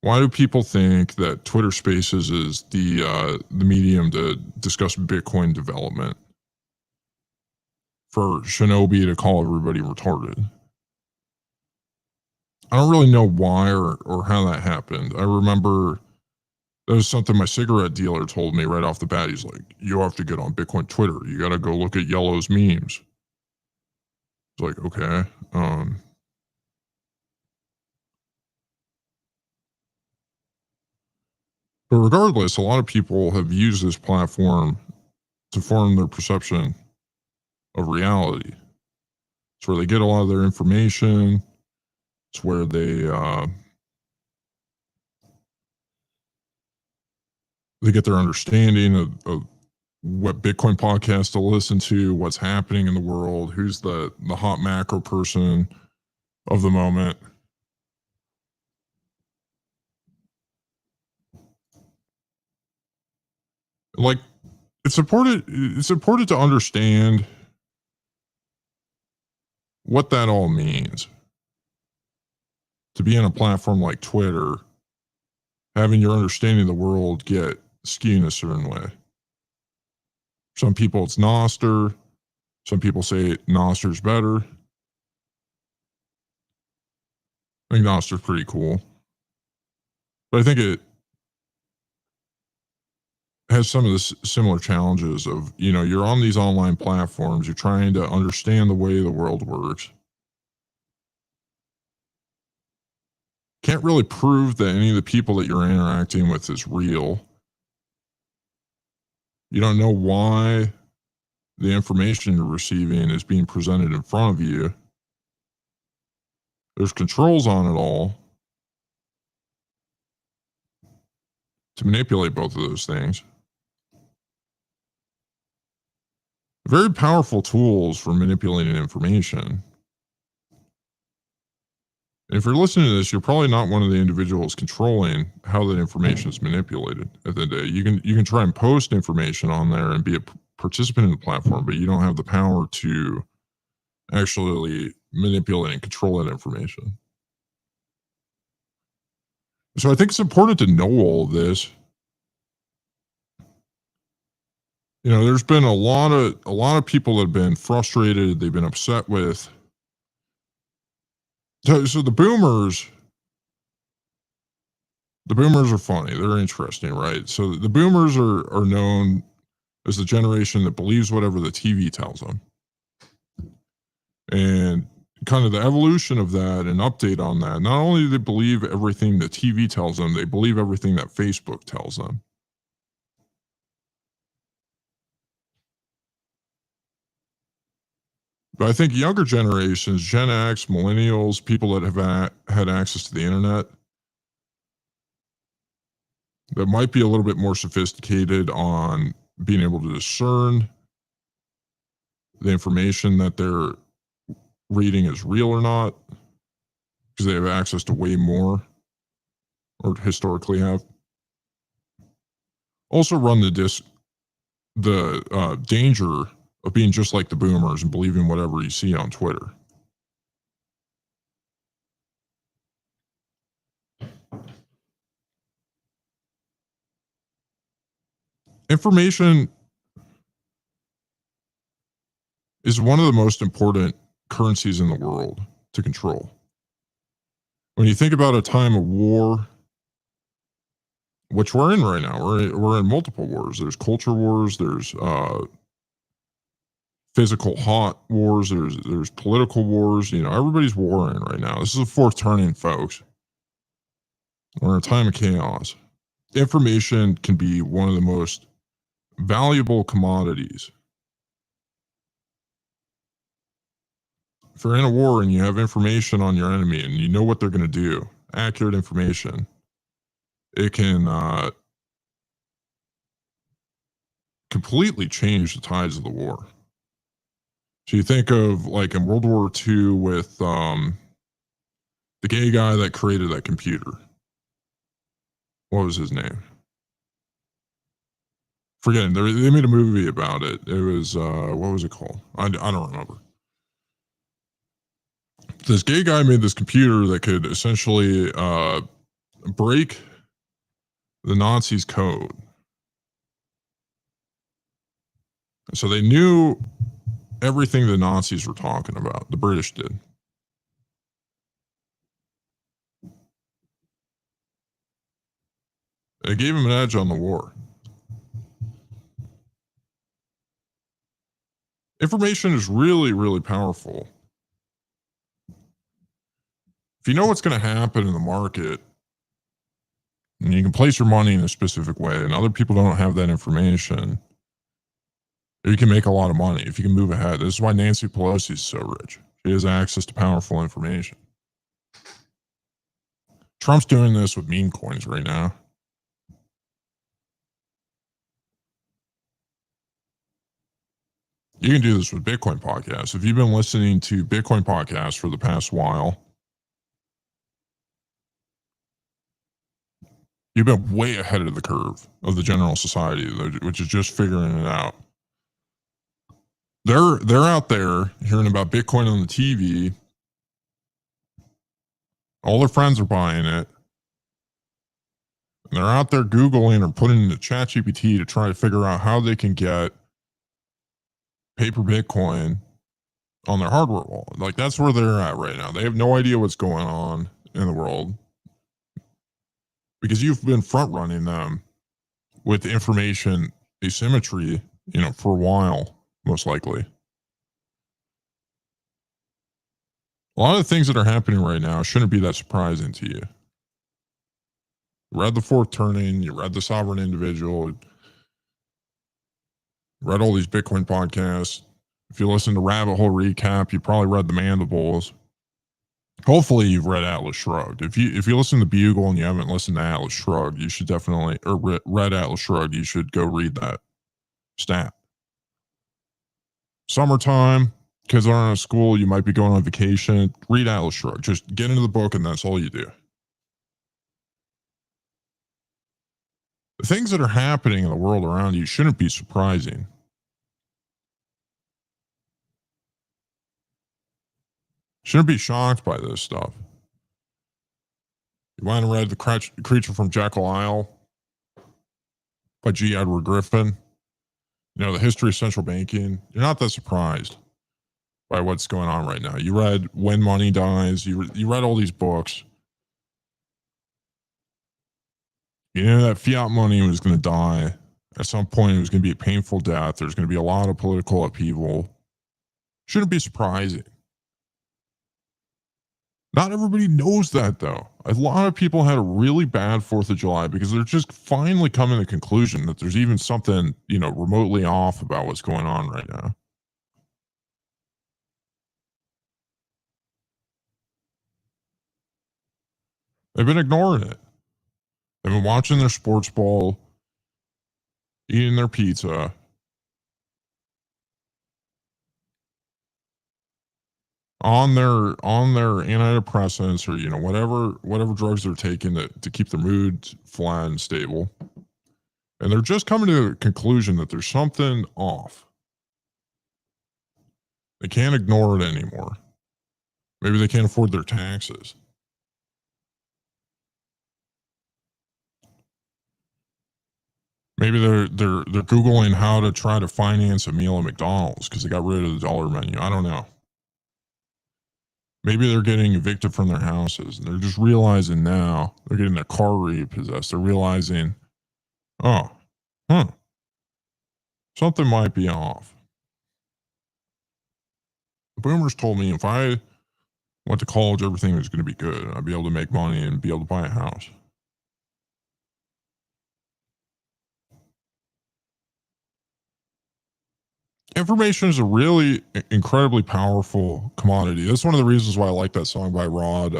Why do people think that Twitter Spaces is the medium to discuss Bitcoin development? For Shinobi to call everybody retarded. I don't really know why or how that happened. I remember that was something my cigarette dealer told me right off the bat. He's like, you have to get on Bitcoin Twitter. You got to go look at Yellow's memes. It's like, okay. But regardless, a lot of people have used this platform to form their perception of reality. It's where they get a lot of their information. It's where they get their understanding of what Bitcoin podcast to listen to, what's happening in the world, who's the hot macro person of the moment. Like, it's important to understand what that all means. To be on a platform like Twitter, having your understanding of the world get skewed in a certain way. Some people it's Nostr. Some people say Nostr's better. I think Nostr's pretty cool. But I think it has some of the similar challenges of, you're on these online platforms, you're trying to understand the way the world works. Can't really prove that any of the people that you're interacting with is real. You don't know why the information you're receiving is being presented in front of you. There's controls on it all to manipulate both of those things. Very powerful tools for manipulating information. If you're listening to this, you're probably not one of the individuals controlling how that information is manipulated. At the end of the day, you can try and post information on there and be a participant in the platform, but you don't have the power to actually manipulate and control that information. So I think it's important to know all of this. There's been a lot of people that have been frustrated. They've been upset with. So the boomers are funny. They're interesting, right? So the boomers are known as the generation that believes whatever the TV tells them. And kind of the evolution of that and update on that. Not only do they believe everything the TV tells them, they believe everything that Facebook tells them. But I think younger generations, Gen X, millennials, people that have had access to the internet, that might be a little bit more sophisticated on being able to discern the information that they're reading is real or not, because they have access to way more, or historically have. Also run the danger of being just like the boomers and believing whatever you see on Twitter. Information is one of the most important currencies in the world to control. When you think about a time of war, which we're in right now, we're in multiple wars. There's culture wars, there's physical hot wars, there's political wars. Everybody's warring right now. This is a fourth turning, folks. We're in a time of chaos. Information can be one of the most valuable commodities. If you're in a war and you have information on your enemy and you know what they're going to do, accurate information, it can completely change the tides of the war. So you think of like in World War II with the gay guy that created that computer. What was his name? Forgetting. They made a movie about it. It was what was it called? I don't remember. This gay guy made this computer that could essentially break the Nazis' code. So they knew everything the Nazis were talking about. The British did. It gave him an edge on the war. Information is really, really powerful. If you know what's going to happen in the market, and you can place your money in a specific way, and other people don't have that information, you can make a lot of money if you can move ahead. This is why Nancy Pelosi is so rich. She has access to powerful information. Trump's doing this with meme coins right now. You can do this with Bitcoin podcasts. If you've been listening to Bitcoin podcasts for the past while, you've been way ahead of the curve of the general society, which is just figuring it out. They're out there hearing about Bitcoin on the TV. All their friends are buying it. And they're out there Googling or putting into ChatGPT to try to figure out how they can get paper Bitcoin on their hardware wallet. Like, that's where they're at right now. They have no idea what's going on in the world because you've been front running them with information asymmetry, for a while, most likely. A lot of the things that are happening right now shouldn't be that surprising to you. You read The Fourth Turning, you read The Sovereign Individual, you read all these Bitcoin podcasts. If you listen to Rabbit Hole Recap, you probably read The Mandibles. Hopefully you've read Atlas Shrugged. If you listen to Bugle and you haven't listened to Atlas Shrugged, you should definitely, or read Atlas Shrugged, you should go read that stat. Summertime, kids aren't out of school, you might be going on vacation, read Atlas Shrugged. Just get into the book and that's all you do. The things that are happening in the world around you shouldn't be surprising. Shouldn't be shocked by this stuff. You might have read The Creature from Jekyll Isle by G. Edward Griffin. The history of central banking, you're not that surprised by what's going on right now. You read When Money Dies, you read all these books. You know that fiat money was going to die. At some point, it was going to be a painful death. There's going to be a lot of political upheaval. Shouldn't be surprising. Not everybody knows that, though. A lot of people had a really bad 4th of July because they're just finally coming to the conclusion that there's even something, remotely off about what's going on right now. They've been ignoring it. They've been watching their sports ball, eating their pizza, on their antidepressants or whatever drugs they're taking to keep their mood flat and stable. And they're just coming to the conclusion that there's something off. They can't ignore it anymore. Maybe they can't afford their taxes. Maybe they're Googling how to try to finance a meal at McDonald's because they got rid of the dollar menu. I don't know. Maybe they're getting evicted from their houses and they're just realizing now they're getting their car repossessed. They're realizing, something might be off. The boomers told me if I went to college, everything was going to be good. I'd be able to make money and be able to buy a house. Information is a really incredibly powerful commodity. That's one of the reasons why I like that song by Rod,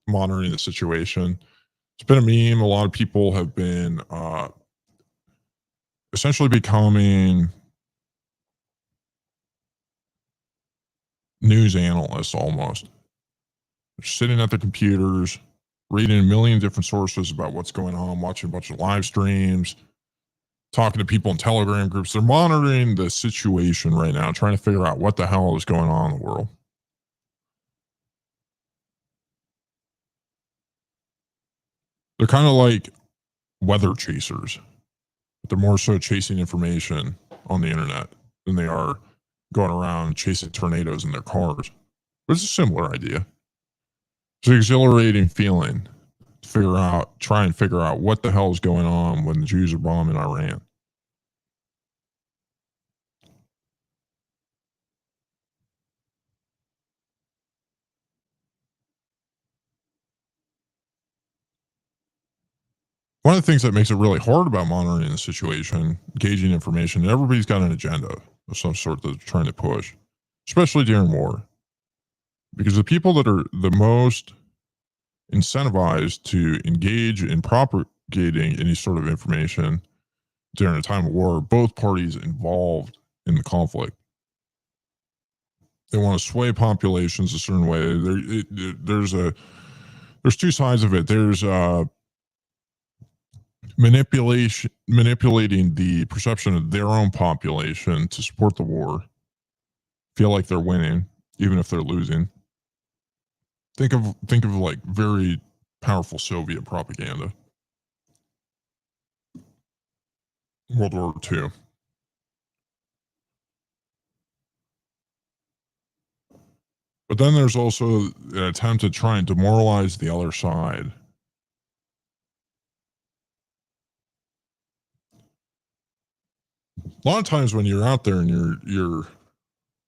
Monitoring the Situation. It's been a meme. A lot of people have been essentially becoming news analysts almost. They're sitting at their computers, reading a million different sources about what's going on, watching a bunch of live streams, talking to people in Telegram groups. They're monitoring the situation right now, trying to figure out what the hell is going on in the world. They're kind of like weather chasers, but they're more so chasing information on the internet than they are going around chasing tornadoes in their cars. But it's a similar idea. It's an exhilarating feeling to try and figure out what the hell is going on when the Jews are bombing Iran. One of the things that makes it really hard about monitoring the situation, gauging information, everybody's got an agenda of some sort that they're trying to push, especially during war. Because the people that are the most incentivized to engage in propagating any sort of information during a time of war are both parties involved in the conflict. They want to sway populations a certain way. There's two sides of it. There's manipulating the perception of their own population to support the war, feel like they're winning, even if they're losing. Think of like very powerful Soviet propaganda. World War II. But then there's also an attempt to try and demoralize the other side. A lot of times when you're out there and you're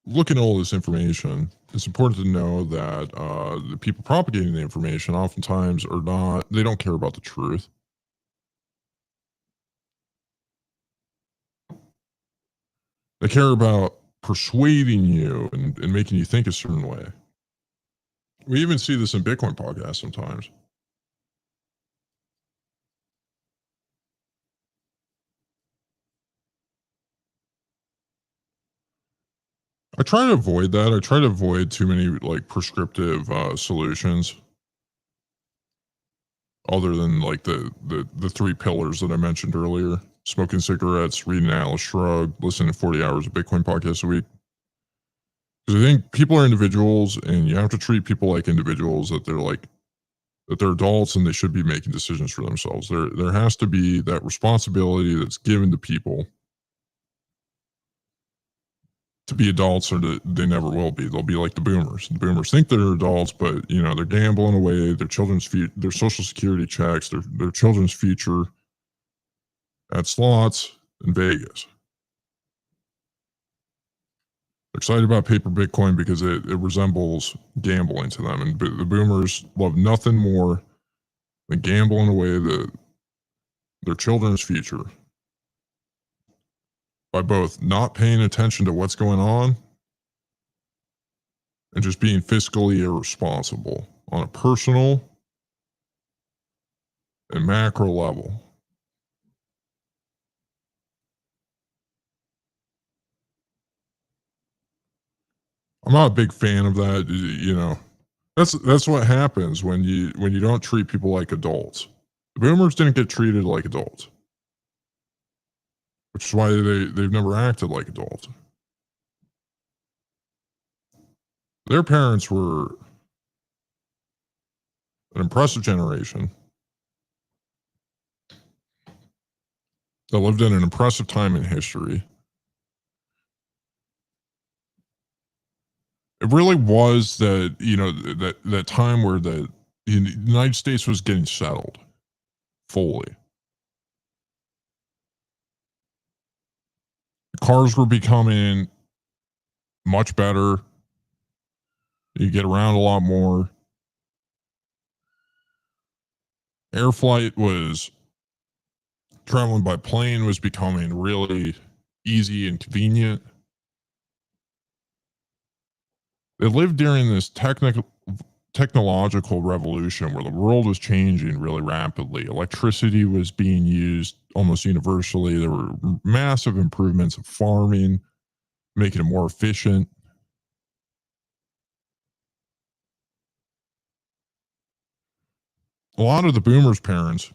looking at all this information, it's important to know that the people propagating the information oftentimes they don't care about the truth. They care about persuading you and making you think a certain way. We even see this in Bitcoin podcasts sometimes. I try to avoid that. I try to avoid too many like prescriptive solutions, other than like the three pillars that I mentioned earlier: smoking cigarettes, reading Atlas Shrugged, listening to 40 hours of Bitcoin podcasts a week. Because I think people are individuals, and you have to treat people like individuals. That they're adults and they should be making decisions for themselves. There has to be that responsibility that's given to people to be adults, or they never will be. They'll be like the boomers. The boomers think they're adults, but they're gambling away their children's their social security checks, their children's future at slots in Vegas. They're excited about paper Bitcoin because it resembles gambling to them, and the boomers love nothing more than gambling away their children's future by both not paying attention to what's going on and just being fiscally irresponsible on a personal and macro level. I'm not a big fan of that. That's what happens when you don't treat people like adults. The boomers didn't get treated like adults, which is why they've never acted like adults. Their parents were an impressive generation that lived in an impressive time in history. It really was that time where the United States was getting settled fully. Cars were becoming much better. You get around a lot more. Air flight traveling by plane was becoming really easy and convenient. They lived during this technological revolution where the world was changing really rapidly. Electricity was being used almost universally. There were massive improvements of farming, making it more efficient. A lot of the boomers' parents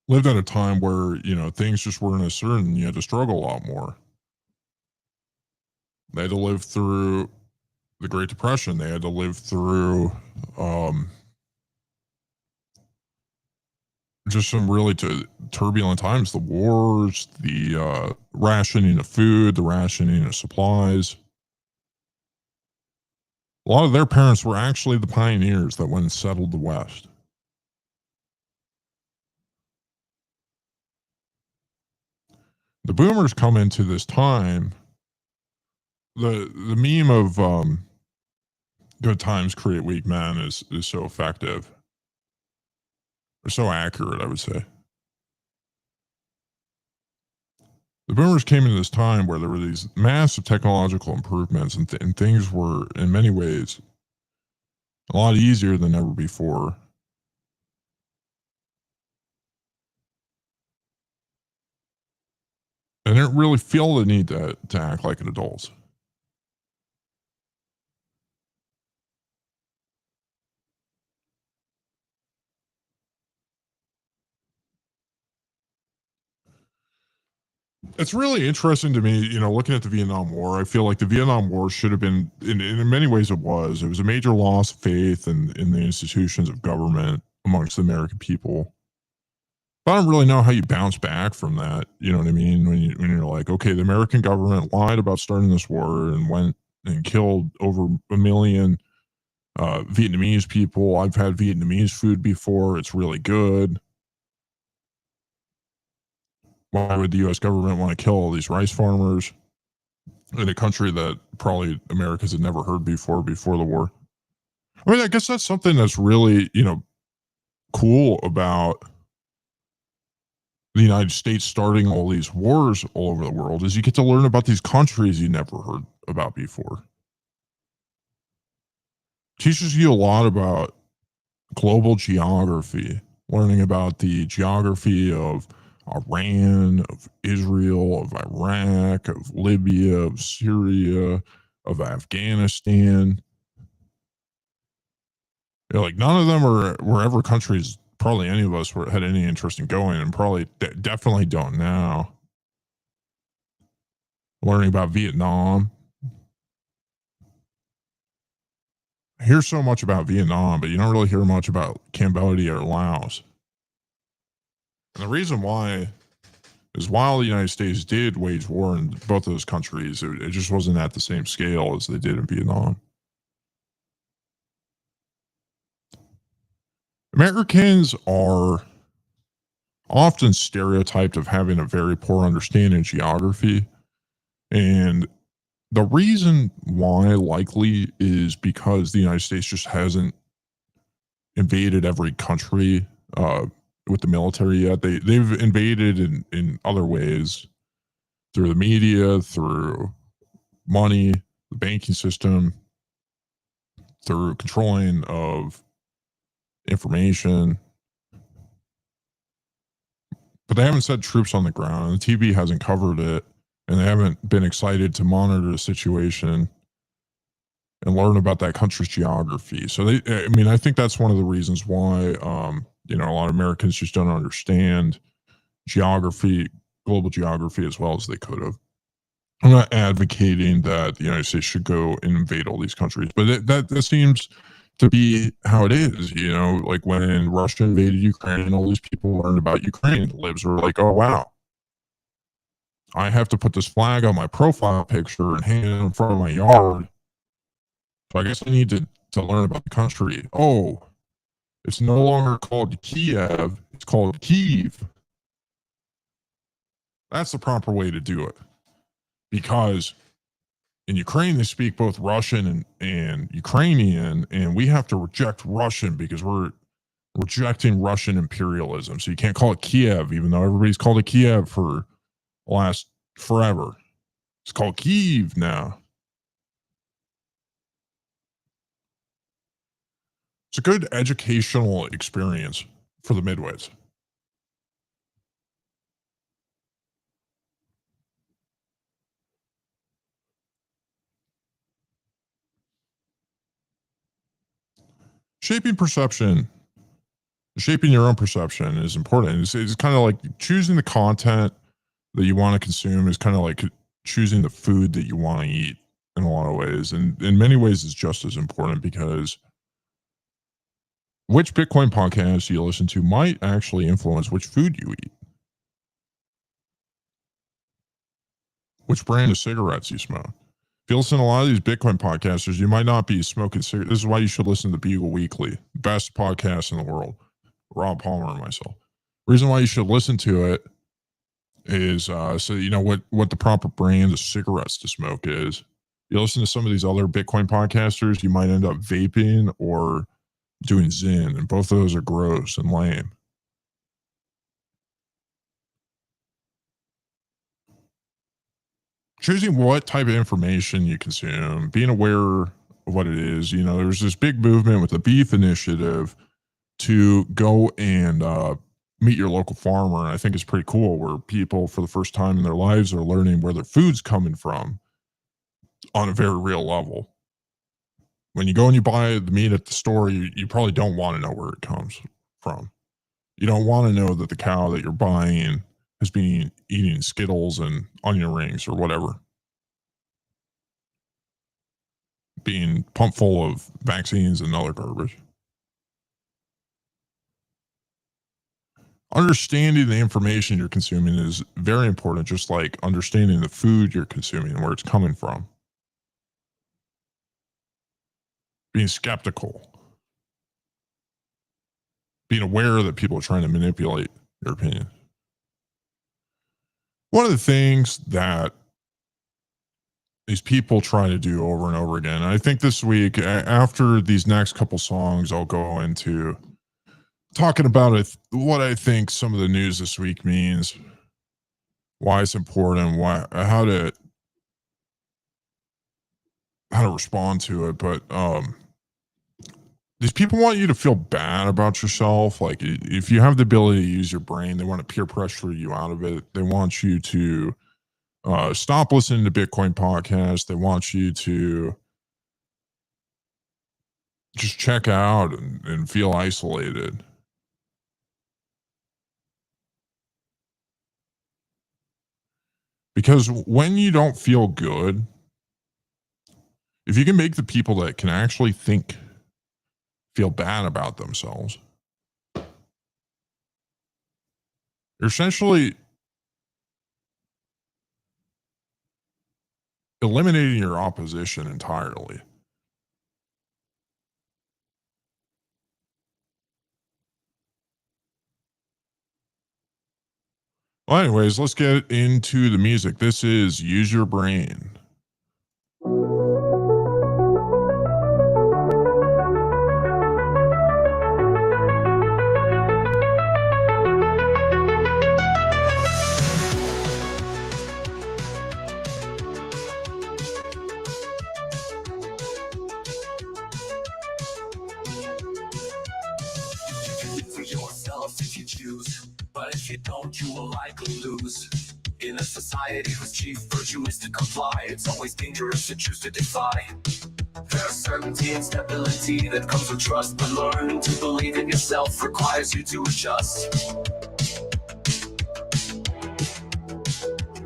lived at a time where, things just weren't as certain. You had to struggle a lot more. They had to live through the Great Depression. They had to live through just some really turbulent times. The wars, the rationing of food, the rationing of supplies. A lot of their parents were actually the pioneers that went and settled the West. The boomers come into this time. The meme of good times create weak men is so effective. Or so accurate, I would say. The boomers came into this time where there were these massive technological improvements and things were, in many ways, a lot easier than ever before. And didn't really feel the need to act like an adult. It's really interesting to me, looking at the Vietnam War. I feel like the Vietnam War should have been, in many ways it was a major loss of faith in the institutions of government amongst the American people. But I don't really know how you bounce back from that. You know what I mean? When you're like, okay, the American government lied about starting this war and went and killed over 1 million Vietnamese people. I've had Vietnamese food before. It's really good. Why would the U.S. government want to kill all these rice farmers in a country that probably Americans had never heard before the war? I mean, I guess that's something that's really, cool about the United States starting all these wars all over the world is you get to learn about these countries you never heard about before. Teaches you a lot about global geography, learning about the geography of Iran, of Israel, of Iraq, of Libya, of Syria, of Afghanistan. Like none of them were ever countries probably any of us had any interest in going, and probably definitely don't now. Learning about Vietnam. I hear so much about Vietnam, but you don't really hear much about Cambodia or Laos. And the reason why is while the United States did wage war in both of those countries, it just wasn't at the same scale as they did in Vietnam. Americans are often stereotyped of having a very poor understanding of geography. And the reason why likely is because the United States just hasn't invaded every country with the military yet. They've invaded in other ways through the media, through money, the banking system, through controlling of information. But they haven't sent troops on the ground, and the TV hasn't covered it, and they haven't been excited to monitor the situation and learn about that country's geography. So I think that's one of the reasons why, a lot of Americans just don't understand geography, global geography, as well as they could have. I'm not advocating that the United States should go and invade all these countries, but that seems to be how it is. Like when Russia invaded Ukraine, all these people learned about Ukraine. The libs were like, oh, wow, I have to put this flag on my profile picture and hang it in front of my yard. So I guess I need to learn about the country. Oh, it's no longer called Kiev, it's called Kyiv. That's the proper way to do it. Because in Ukraine, they speak both Russian and Ukrainian, and we have to reject Russian because we're rejecting Russian imperialism. So you can't call it Kiev, even though everybody's called it Kiev for last forever. It's called Kyiv now. It's a good educational experience for the midwits. Shaping your own perception is important. It's kind of like choosing the content that you want to consume is kind of like choosing the food that you want to eat in a lot of ways. And in many ways, it's just as important because which Bitcoin podcast you listen to might actually influence which food you eat, which brand of cigarettes you smoke. If you listen to a lot of these Bitcoin podcasters, you might not be smoking cigarettes. This is why you should listen to Bugle Weekly, best podcast in the world. Rob Palmer and myself. Reason why you should listen to it is so you know what the proper brand of cigarettes to smoke is. You listen to some of these other Bitcoin podcasters, you might end up vaping or doing Zyn, and both of those are gross and lame. Choosing what type of information you consume, being aware of what it is. There's this big movement with the beef initiative to go and meet your local farmer. And I think it's pretty cool where people for the first time in their lives are learning where their food's coming from on a very real level. When you go and you buy the meat at the store, you probably don't want to know where it comes from. You don't want to know that the cow that you're buying has been eating Skittles and onion rings or whatever, being pumped full of vaccines and other garbage. Understanding the information you're consuming is very important, just like understanding the food you're consuming and where it's coming from. Being skeptical. Being aware that people are trying to manipulate your opinion. One of the things that these people try to do over and over again, and I think this week, after these next couple songs, I'll go into talking about what I think some of the news this week means, why it's important, how to respond to it. But these people want you to feel bad about yourself. Like if you have the ability to use your brain, they want to peer pressure you out of it. They want you to stop listening to Bitcoin podcasts. They want you to just check out and feel isolated. Because when you don't feel good, if you can make the people that can actually think feel bad about themselves, you're essentially eliminating your opposition entirely. Well, anyways, let's get into the music. This is Use Your Brain. For yourself if you choose, but if you don't, you will likely lose. In a society whose chief virtue is to comply, it's always dangerous to choose to defy. There's certainty and stability that comes with trust, but learning to believe in yourself requires you to adjust.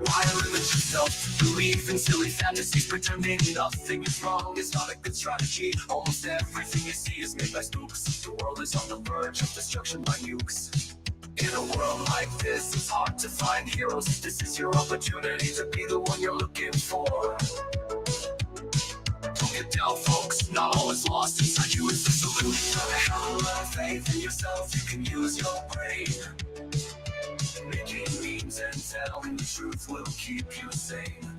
Why limit yourself to believe in silly fantasies, pretending nothing is wrong is not a good strategy. Almost everything you see is made by spooks. The world is on the verge of destruction by nukes. In a world like this, it's hard to find heroes. This is your opportunity to be the one you're looking for. Don't get down, folks, not all is lost. Inside you is the solution. Have a little faith in yourself, you can use your brain. Making memes and telling the truth will keep you sane.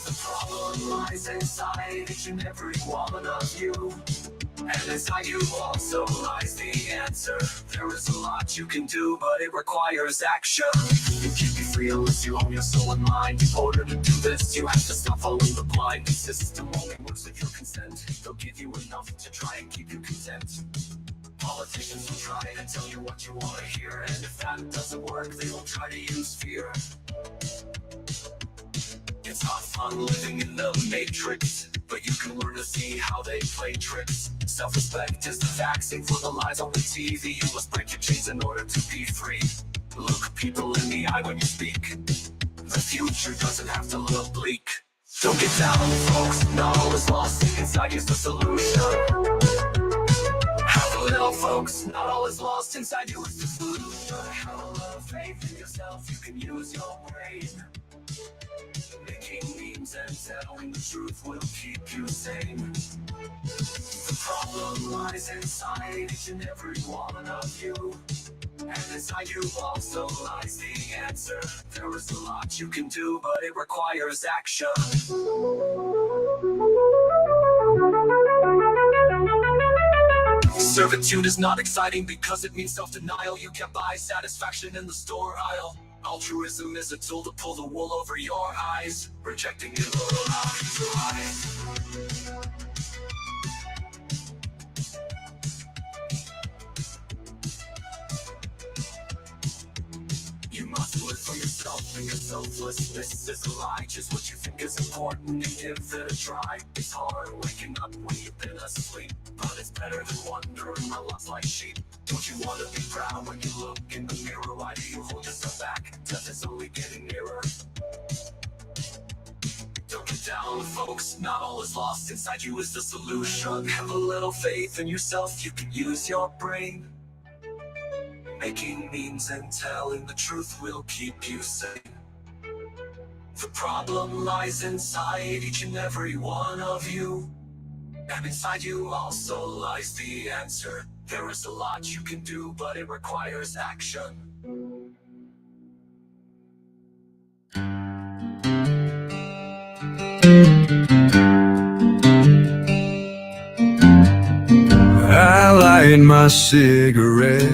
The problem lies inside each and every one of you. And inside you also lies the answer. There is a lot you can do, but it requires action. You can't be free unless you own your soul and mind. In order to do this, you have to stop following the blind. The system only works with your consent. They'll give you enough to try and keep you content. Politicians will try to tell you what you want to hear, and if that doesn't work, they will try to use fear. It's not fun living in the matrix, but you can learn to see how they play tricks. Self-respect is the vaccine for the lies on the TV. You must break your chains in order to be free. Look people in the eye when you speak. The future doesn't have to look bleak. Don't get down, folks, not all is lost. Inside is the solution. Have a little, folks, not all is lost. Inside you is the solution. Have a little faith in yourself, you can use your brain. Making memes and telling the truth will keep you sane. The problem lies inside each and every one of you. And inside you also lies the answer. There is a lot you can do, but it requires action. Servitude is not exciting because it means self-denial. You can't buy satisfaction in the store aisle. Altruism is a tool to pull the wool over your eyes. Rejecting it will allow you to rise. You must live for yourself, and your selflessness is a lie. Just what you think is important and give it a try. It's hard waking up when you've been asleep, but it's better than wandering my lost like sheep. Don't you want to be proud when you look in the mirror? Why do you hold yourself back? Death is only getting nearer. Don't get down, folks, not all is lost. Inside you is the solution. Have a little faith in yourself, you can use your brain. Making memes and telling the truth will keep you sane. The problem lies inside each and every one of you. And inside you also lies the answer. There is a lot you can do, but it requires action. I light my cigarette,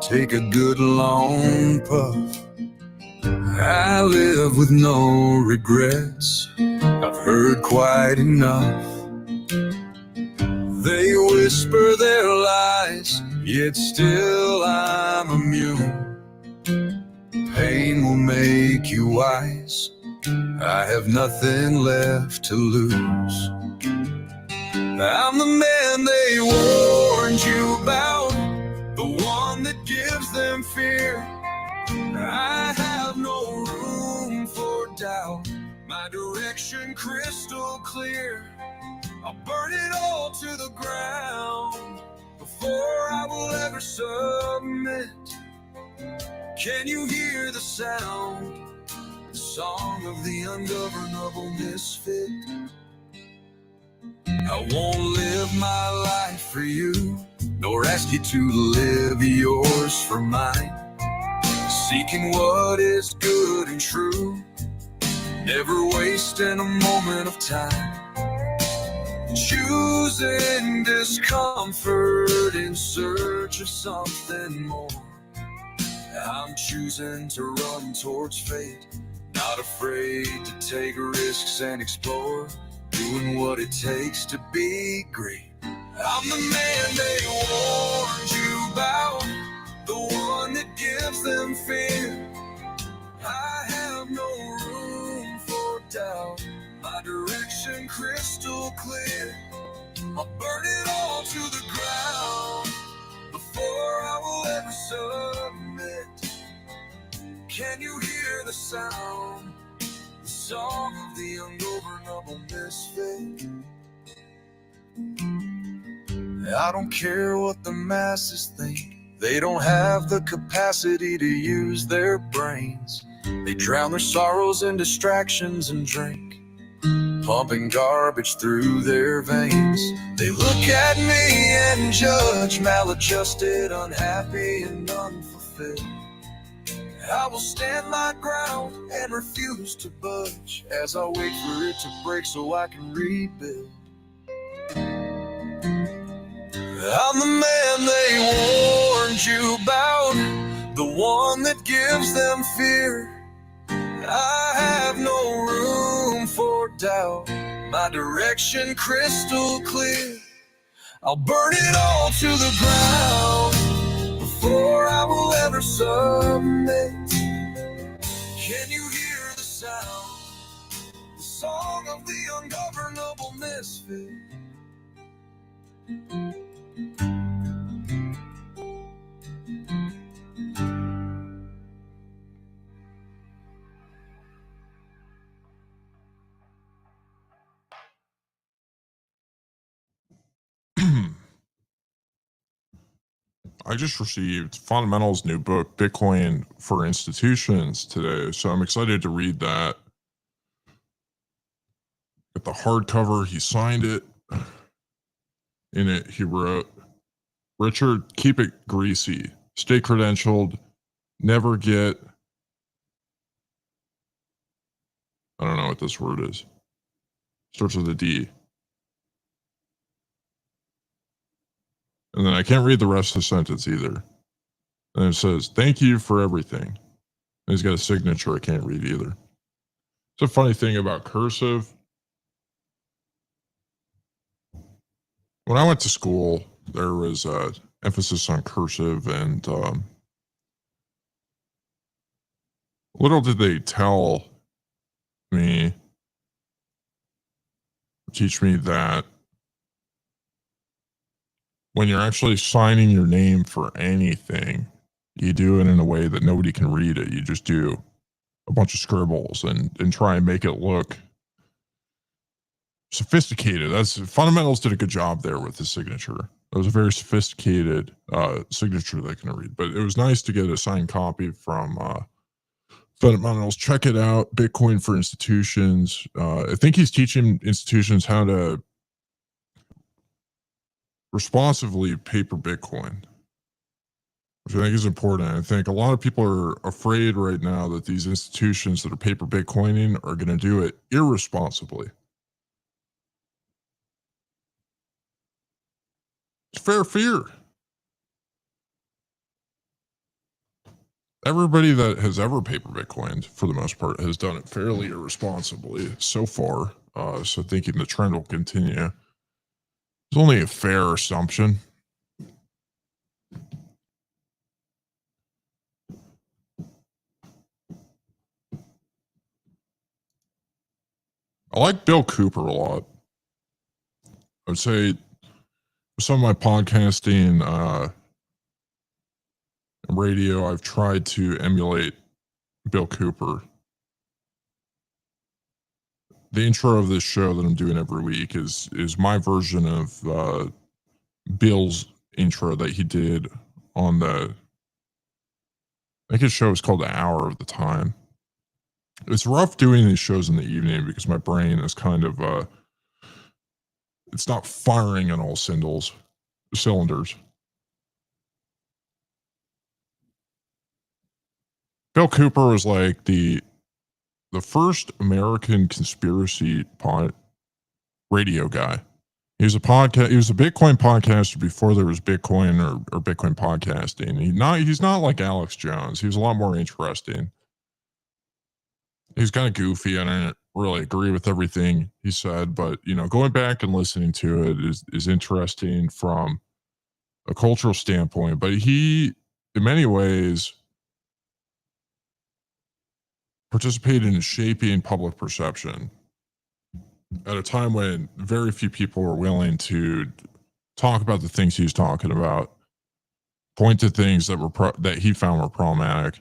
take a good long puff. I live with no regrets, I've heard quite enough. They whisper their lies, yet still I'm immune. Pain will make you wise, I have nothing left to lose. I'm the man they warned you about, the one that gives them fear. I have no room for doubt, my direction crystal clear. I'll burn it all to the ground before I will ever submit. Can you hear the sound song of the ungovernable misfit. I won't live my life for you, nor ask you to live yours for mine. Seeking what is good and true, never wasting a moment of time. Choosing discomfort in search of something more. I'm choosing to run towards fate, not afraid to take risks and explore, doing what it takes to be great. I'm the man they warned you about, the one that gives them fear. I have no room for doubt, my direction crystal clear. I'll burn it all to the ground before I will ever submit. Can you hear the sound? The song of the ungovernable misfit. I don't care what the masses think, they don't have the capacity to use their brains. They drown their sorrows in distractions and drink, pumping garbage through their veins. They look at me and judge, maladjusted, unhappy and unfulfilled. I will stand my ground and refuse to budge as I wait for it to break so I can rebuild. I'm the man they warned you about, the one that gives them fear. I have no room for doubt, my direction crystal clear. I'll burn it all to the ground before I will ever submit. Can you hear the sound? The song of the ungovernable misfit. I just received Fundamental's new book, Bitcoin for Institutions, today, so I'm excited to read that. Got the hardcover, he signed it. In it, he wrote, Richard, keep it greasy, stay credentialed, never get, I don't know what this word is. Starts with a D. And then I can't read the rest of the sentence either. And it says, thank you for everything. And he's got a signature I can't read either. It's a funny thing about cursive. When I went to school, there was emphasis on cursive, and little did they teach me that when you're actually signing your name for anything, you do it in a way that nobody can read it. You just do a bunch of scribbles and try and make it look sophisticated. Fundamentals did a good job there with the signature. It was a very sophisticated signature that I can read, but it was nice to get a signed copy from Fundamentals. Check it out. Bitcoin for Institutions. I think he's teaching institutions how to responsibly paper Bitcoin, which I think is important. I think a lot of people are afraid right now that these institutions that are paper Bitcoining are going to do it irresponsibly. It's fair fear. Everybody that has ever paper Bitcoined, for the most part, has done it fairly irresponsibly so far. So thinking the trend will continue is only a fair assumption. I like Bill Cooper a lot. I would say some of my podcasting radio, I've tried to emulate Bill Cooper. The intro of this show that I'm doing every week is my version of Bill's intro that he did on I think his show is called The Hour of the Time. It's rough doing these shows in the evening because my brain is kind of it's not firing on all cylinders. Bill Cooper was like the first American conspiracy radio guy. He was a Bitcoin podcaster before there was Bitcoin or Bitcoin podcasting. He's not like Alex Jones. He was a lot more interesting. He's kind of goofy. I don't really agree with everything he said, but going back and listening to it is interesting from a cultural standpoint. But he, in many ways, participated in shaping public perception at a time when very few people were willing to talk about the things he was talking about, point to things that he found were problematic.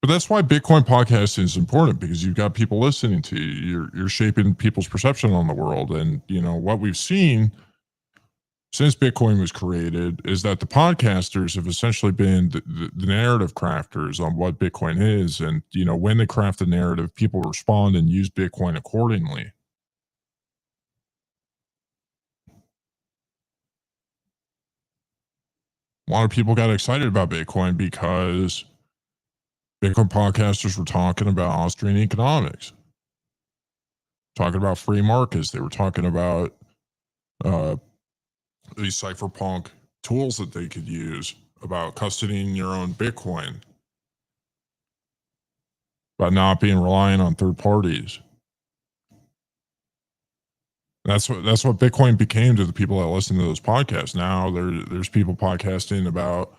But that's why Bitcoin podcasting is important, because you've got people listening to you. You're shaping people's perception on the world. And, what we've seen since Bitcoin was created is that the podcasters have essentially been the narrative crafters on what Bitcoin is. And, when they craft the narrative, people respond and use Bitcoin accordingly. A lot of people got excited about Bitcoin because Bitcoin podcasters were talking about Austrian economics, talking about free markets. They were talking about these cypherpunk tools that they could use, about custodying your own Bitcoin, about not being reliant on third parties. That's what Bitcoin became to the people that listen to those podcasts. Now there's people podcasting about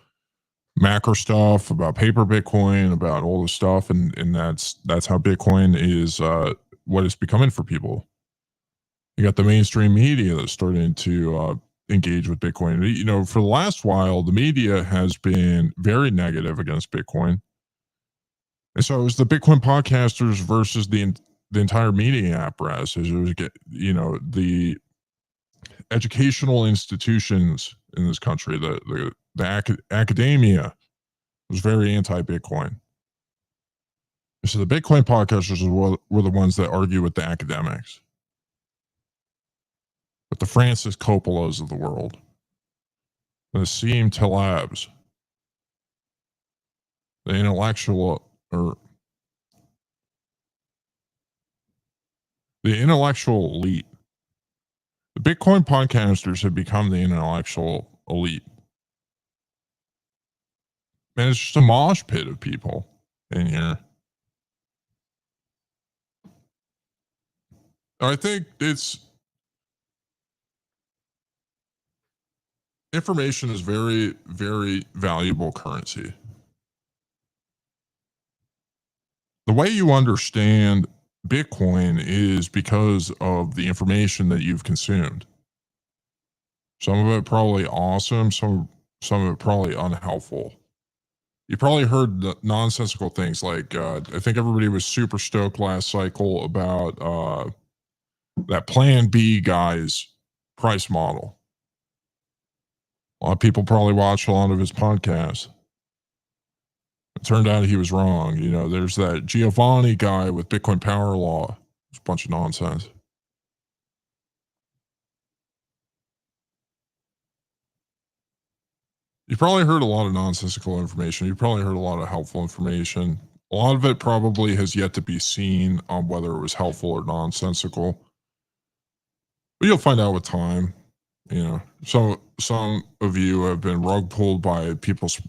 macro stuff, about paper Bitcoin, about all this stuff, and that's how Bitcoin is what it's becoming for people. You got the mainstream media that's starting to engage with Bitcoin. For the last while, the media has been very negative against Bitcoin, and so it was the Bitcoin podcasters versus the entire media apparatus. It was, the educational institutions in this country, the academia was very anti-Bitcoin. So the Bitcoin podcasters were the ones that argue with the academics, with the Francis Coppolas of the world, the Nassim Talebs, the intellectual elite. The Bitcoin podcasters have become the intellectual elite. And it's just a mosh pit of people in here. I think information is very, very valuable currency. The way you understand Bitcoin is because of the information that you've consumed. Some of it probably awesome, some of it probably unhelpful. You probably heard the nonsensical things like I think everybody was super stoked last cycle about that Plan B guy's price model. A lot of people probably watched a lot of his podcasts. It turned out he was wrong. There's that Giovanni guy with Bitcoin Power Law. It's a bunch of nonsense. You probably heard a lot of nonsensical information. You probably heard a lot of helpful information. A lot of it probably has yet to be seen on whether it was helpful or nonsensical. But you'll find out with time. So some of you have been rug pulled by people's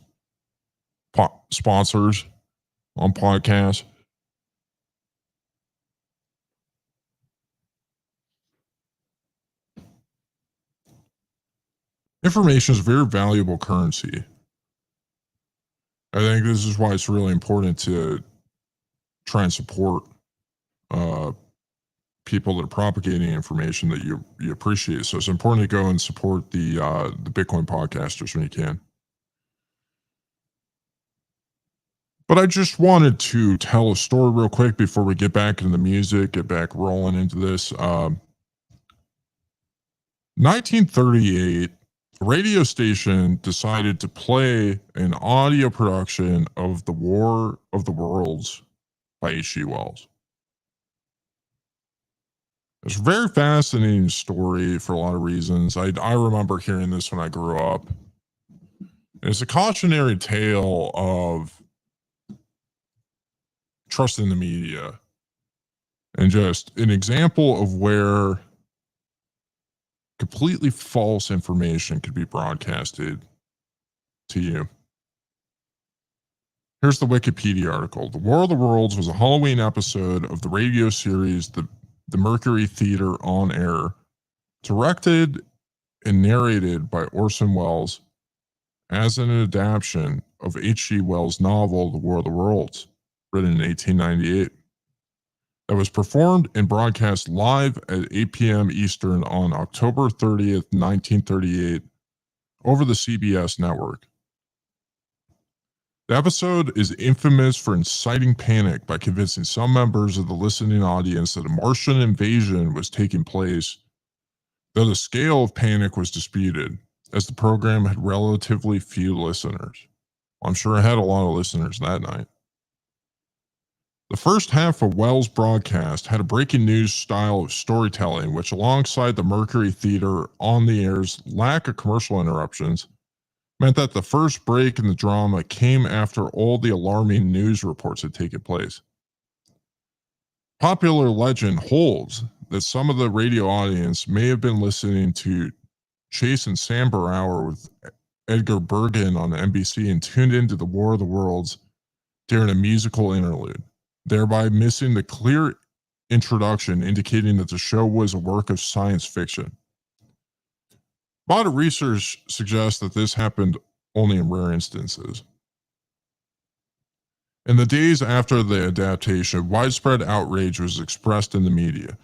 sponsors on podcasts. Information is very valuable currency. I think this is why it's really important to try and support people that are propagating information that you appreciate. So it's important to go and support the Bitcoin podcasters when you can. But I just wanted to tell a story real quick before we get back into the music, get back rolling into this. 1938, a radio station decided to play an audio production of The War of the Worlds by H.G. Wells. It's a very fascinating story for a lot of reasons. I remember hearing this when I grew up. It's a cautionary tale of trust in the media and just an example of where completely false information could be broadcasted to you. Here's the Wikipedia article. The War of the Worlds was a Halloween episode of the radio series The Mercury Theater on Air, directed and narrated by Orson Welles as an adaptation of H.G. Wells' novel The War of the Worlds, written in 1898. That was performed and broadcast live at 8 p.m. Eastern on October 30th, 1938, over the CBS network. The episode is infamous for inciting panic by convincing some members of the listening audience that a Martian invasion was taking place, though the scale of panic was disputed, as the program had relatively few listeners. I'm sure it had a lot of listeners that night. The first half of Wells' broadcast had a breaking news style of storytelling, which, alongside the Mercury Theater on the air's lack of commercial interruptions, meant that the first break in the drama came after all the alarming news reports had taken place. Popular legend holds that some of the radio audience may have been listening to Chase and Samber Hour with Edgar Bergen on NBC and tuned into the War of the Worlds during a musical interlude, thereby missing the clear introduction indicating that the show was a work of science fiction. Modern research suggests that this happened only in rare instances. In the days after the adaptation, widespread outrage was expressed in the media.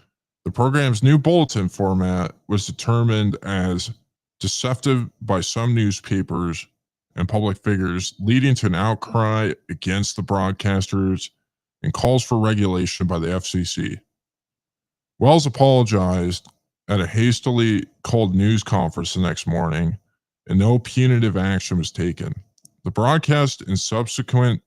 The program's new bulletin format was determined as deceptive by some newspapers and public figures, leading to an outcry against the broadcasters and calls for regulation by the FCC. Wells apologized at a hastily called news conference the next morning, and no punitive action was taken. The broadcast and subsequent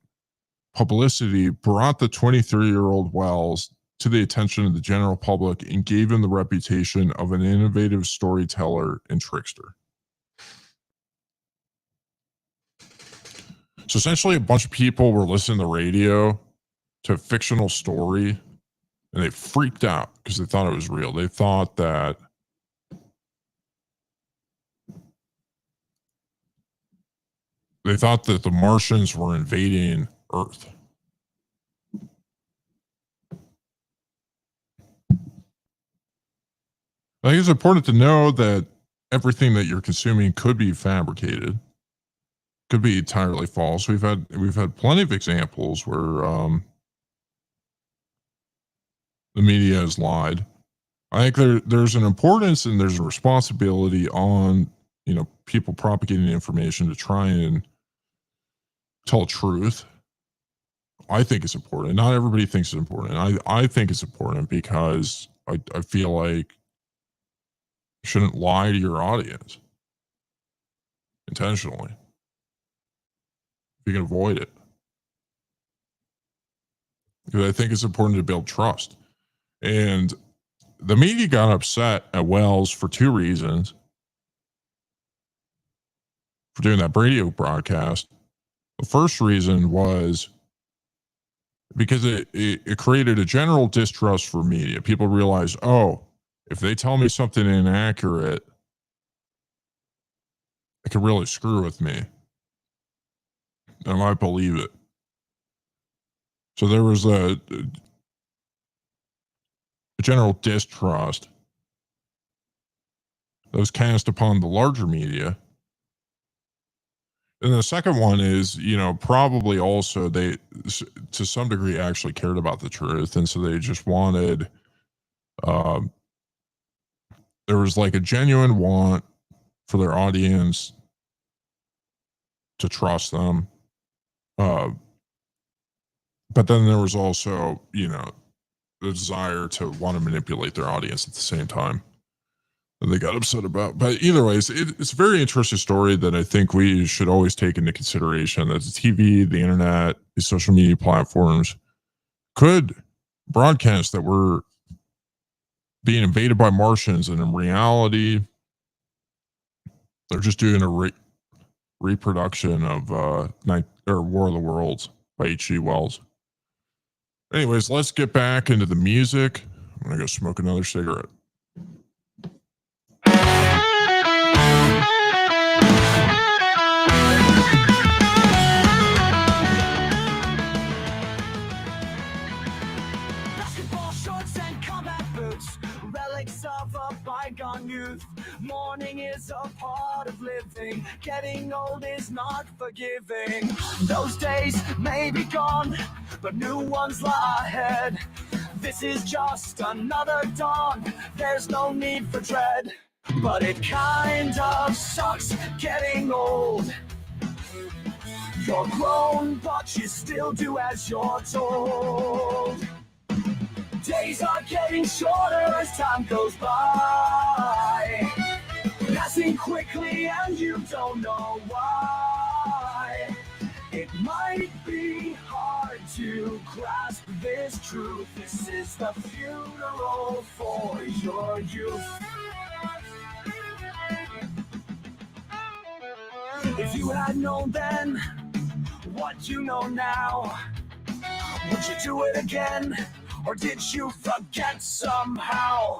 publicity brought the 23-year-old Wells to the attention of the general public and gave him the reputation of an innovative storyteller and trickster. So essentially, a bunch of people were listening to the radio to a fictional story, and they freaked out because they thought it was real. They thought that the Martians were invading Earth. I think it's important to know that everything that you're consuming could be fabricated, could be entirely false. We've had plenty of examples where the media has lied. I think there's an importance and there's a responsibility on people propagating information to try and tell truth. I think it's important. Not everybody thinks it's important. I think it's important because I feel like you shouldn't lie to your audience intentionally if you can avoid it. Because I think it's important to build trust. And the media got upset at Wells for two reasons for doing that radio broadcast. The first reason was because it created a general distrust for media. People realized, oh, if they tell me something inaccurate, it could really screw with me. And I might believe it. So there was a general distrust that was cast upon the larger media. And the second one is, probably also they, to some degree, actually cared about the truth. And so they just wanted, there was like a genuine want for their audience to trust them. But then there was also, the desire to want to manipulate their audience at the same time. they got upset about. But either ways, it's a very interesting story that I think we should always take into consideration, that the TV, the internet, the social media platforms could broadcast that we're being invaded by Martians, and in reality, they're just doing a reproduction of War of the Worlds by H.G. Wells. Anyways, let's get back into the music. I'm gonna go smoke another cigarette. Basketball shorts and combat boots, relics of a bygone youth. Mourning is a part of living. Getting old is not forgiving. Those days may be gone, but new ones lie ahead. This is just another dawn. There's no need for dread. But it kind of sucks getting old. You're grown, but you still do as you're told. Days are getting shorter as time goes by, passing quickly and you don't know why. It might be hard to grasp this truth. This is the funeral for your youth. If you had known then what you know now, would you do it again? Or did you forget somehow?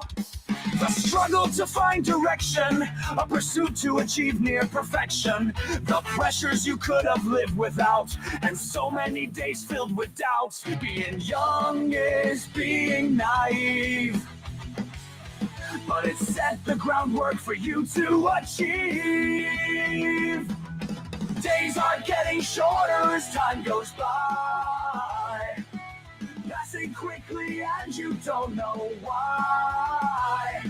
The struggle to find direction, a pursuit to achieve near perfection, the pressures you could have lived without, and so many days filled with doubts. Being young is being naive, but it set the groundwork for you to achieve. Days are getting shorter as time goes by, passing quickly and you don't know why.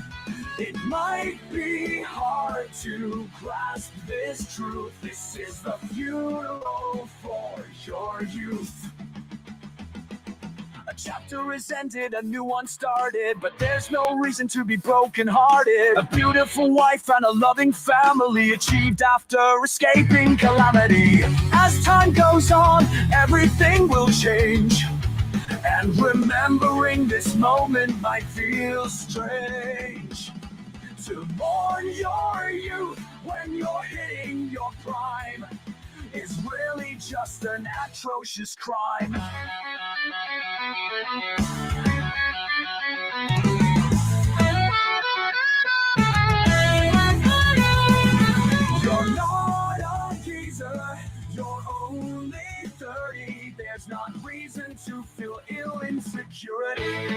It might be hard to grasp this truth. This is the funeral for your youth. A chapter is ended, a new one started, but there's no reason to be brokenhearted. A beautiful wife and a loving family achieved after escaping calamity. As time goes on, everything will change, and remembering this moment might feel strange. To mourn your youth when you're hitting your prime is really just an atrocious crime. You're not a geezer, you're only 30. There's not reason to feel ill insecurity.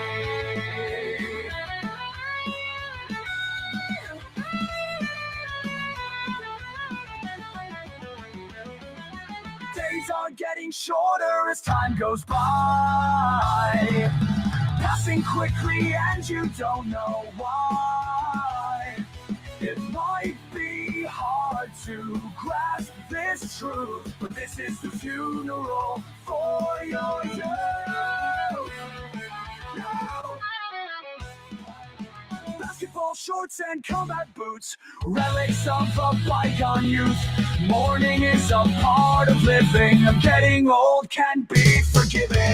Days are getting shorter as time goes by, passing quickly and you don't know why. It might be hard to grasp this truth, but this is the funeral for your youth. No. Basketball shorts and combat boots, relics of a bygone youth. Mourning is a part of living. Getting old can be forgiving.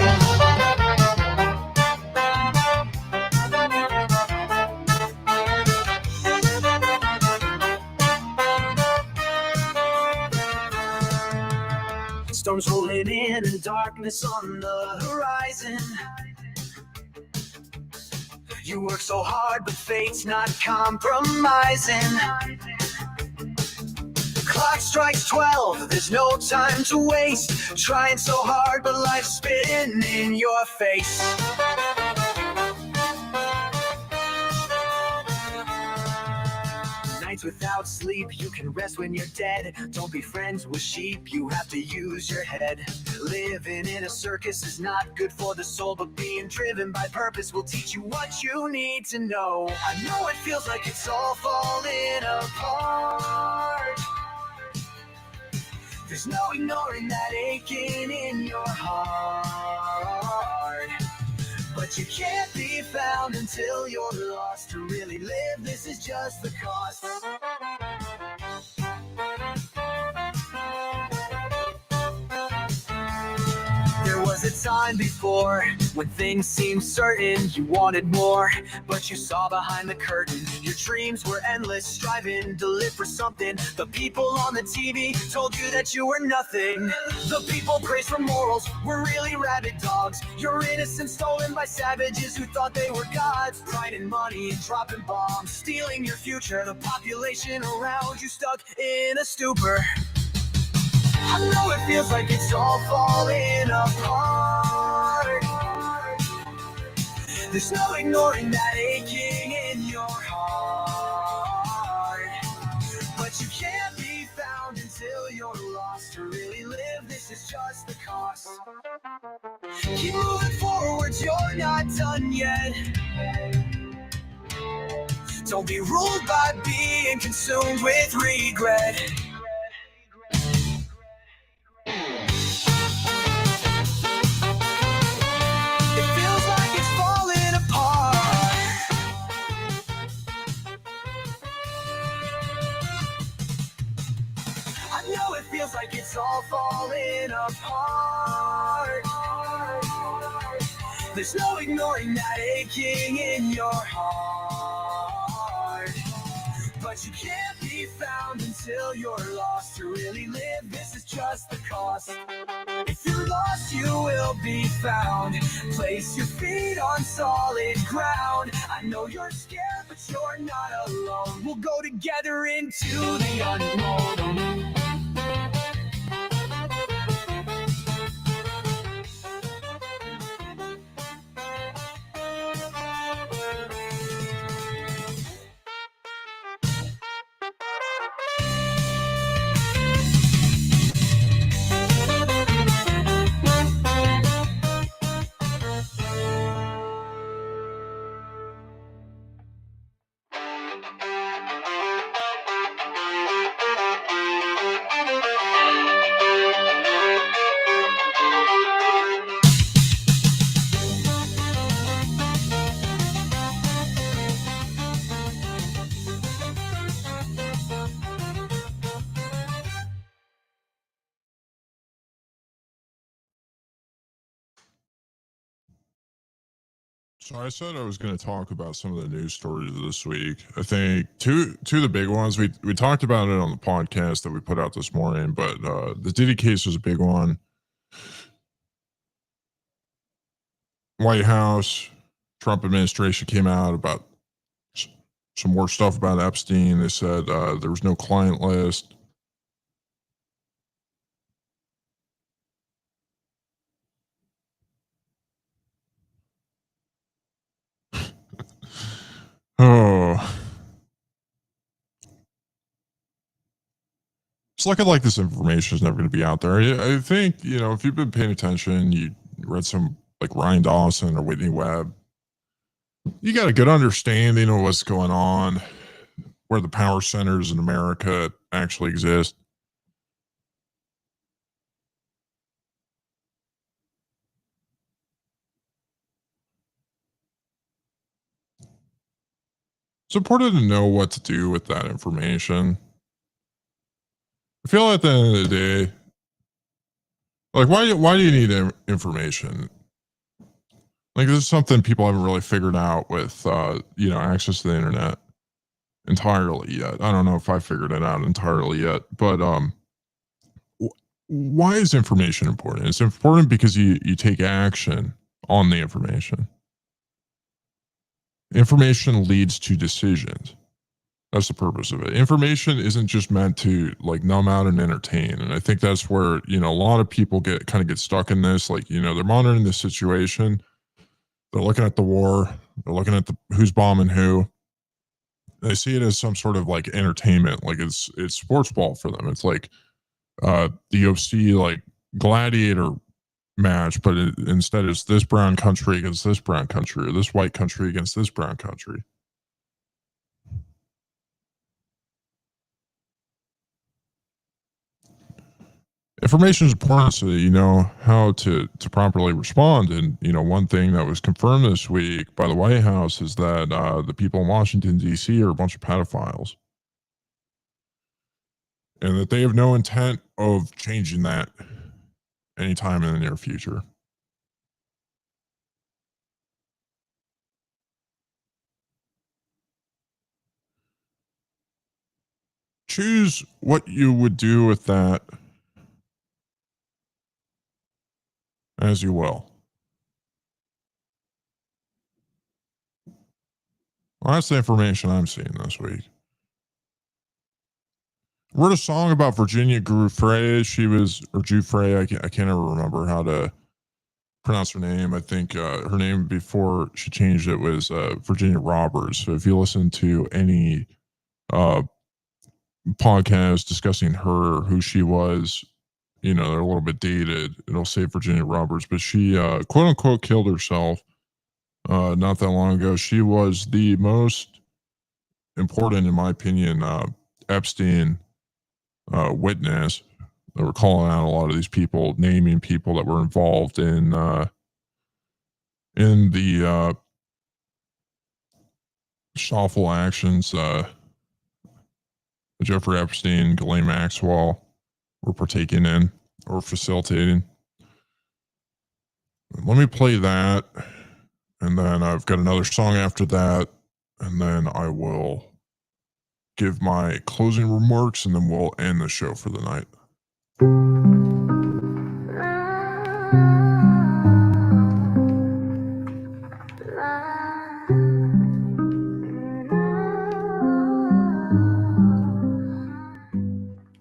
Storms rolling in and darkness on the horizon. You work so hard, but fate's not compromising. Clock strikes 12, there's no time to waste. Trying so hard, but life's spitting in your face. Nights without sleep, you can rest when you're dead. Don't be friends with sheep, you have to use your head. Living in a circus is not good for the soul, but being driven by purpose will teach you what you need to know. I know it feels like it's all falling apart. There's no ignoring that aching in your heart. But you can't be found found until you're lost. To really live, this is just the cost. There was a time before when things seemed certain, you wanted more, but you saw behind the curtain. Your dreams were endless, striving to live for something. The people on the TV told you that you were nothing. The people praised for morals were really rabid dogs. Your innocence stolen by savages who thought they were gods. Pride and money and dropping bombs, stealing your future. The population around you stuck in a stupor. I know it feels like it's all falling apart. There's no ignoring that aching in your heart. But you can't be found until you're lost. To really live, this is just the cost. Keep moving forwards, you're not done yet. Don't be ruled by being consumed with regret. Feels like it's all falling apart. There's no ignoring that aching in your heart. But you can't be found until you're lost. To really live, this is just the cost. If you're lost, you will be found. Place your feet on solid ground. I know you're scared, but you're not alone. We'll go together into the unknown. So I said I was going to talk about some of the news stories this week. I think two of the big ones, we talked about it on the podcast that we put out this morning, but the Diddy case was a big one. White House, Trump administration came out about some more stuff about Epstein. They said there was no client list. Oh, it's looking like this information is never going to be out there. I think, if you've been paying attention, you read some like Ryan Dawson or Whitney Webb, you got a good understanding of what's going on, where the power centers in America actually exist. It's important to know what to do with that information. I feel at the end of the day, like why do you need information? Like this is something people haven't really figured out with access to the internet entirely yet. I don't know if I figured it out entirely yet, but why is information important? It's important because you take action on the information. Information leads to decisions. That's the purpose of it. Information isn't just meant to like numb out and entertain. And I think that's where, a lot of people get stuck in this. Like, they're monitoring the situation. They're looking at the war. They're looking at who's bombing who. They see it as some sort of like entertainment. Like it's sports ball for them. It's like the UFC like gladiator match, but instead it's this brown country against this brown country, or this white country against this brown country. information is important so that you know how to properly respond. And, one thing that was confirmed this week by the White House is that the people in Washington, D.C. are a bunch of pedophiles. And that they have no intent of changing that anytime in the near future. Choose what you would do with that as you will. Well, that's the information I'm seeing this week. Wrote a song about Virginia Giuffre. She was, or Giuffre, I can't ever remember how to pronounce her name. I think her name before she changed it was Virginia Roberts. So if you listen to any podcast discussing her, who she was, they're a little bit dated. It'll say Virginia Roberts, but she quote unquote killed herself not that long ago. She was the most important, in my opinion, Epstein witness. They were calling out a lot of these people, naming people that were involved in the awful actions Jeffrey Epstein, Ghislaine Maxwell were partaking in or facilitating. Let me play that, and then I've got another song after that, and then I will give my closing remarks, and then we'll end the show for the night.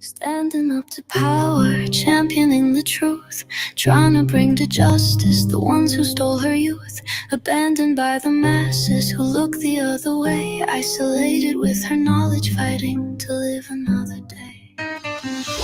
Standing up to power, championing the truth, trying to bring to justice the ones who stole her youth. Abandoned by the masses who look the other way, isolated with her knowledge, fighting to live another day.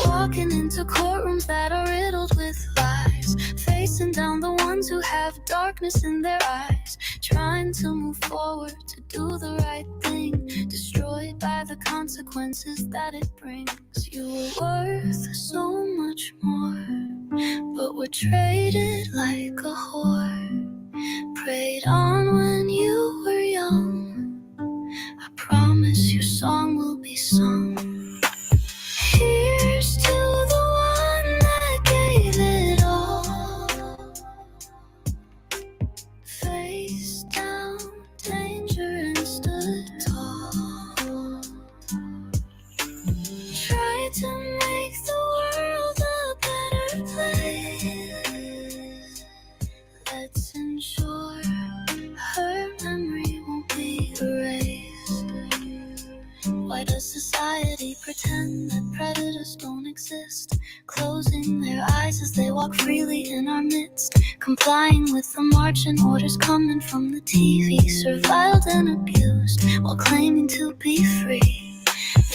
Walking into courtrooms that are riddled with lies, facing down the ones who have darkness in their eyes, trying to move forward to do the right thing, destroyed by the consequences that it brings. You were worth so much more, but were traded like a whore. Prayed on when you were young, I promise your song will be sung. Here's to the one that gave it all, face down danger and stood tall, tried to make the world a better place. Let's ensure her memory won't be erased. Why does society pretend that predators don't exist? Closing their eyes as they walk freely in our midst, complying with the marching orders coming from the TV, surveilled and abused while claiming to be free.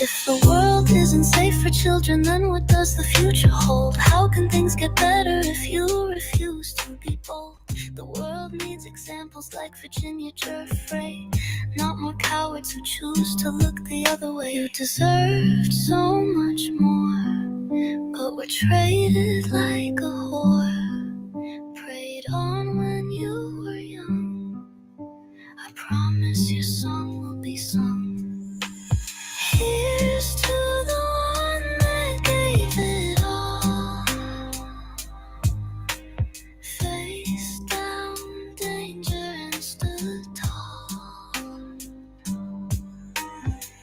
If the world isn't safe for children, then what does the future hold? How can things get better if you refuse to be bold? The world needs examples like Virginia Giuffre, not more cowards who choose to look the other way. You deserved so much more, but were traded like a whore. Prayed on when you were young, I promise your song will be sung. Here's to the one that gave it all, face down danger and stood tall,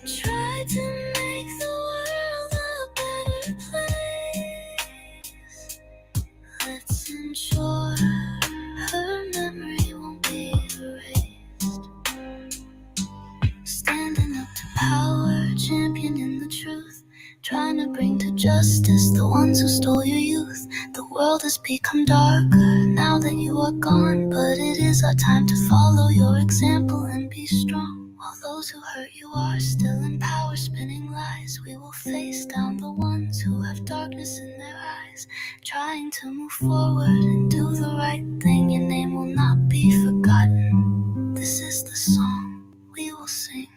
tried to make the world a better place. Let's ensure her memory won't be erased. Standing up to power, championing the truth, trying to bring to justice the ones who stole your youth. The world has become darker now that you are gone, but it is our time to follow your example and be strong. While those who hurt you are still in power, spinning lies, we will face down the ones who have darkness in their eyes, trying to move forward and do the right thing. Your name will not be forgotten. This is the song we will sing.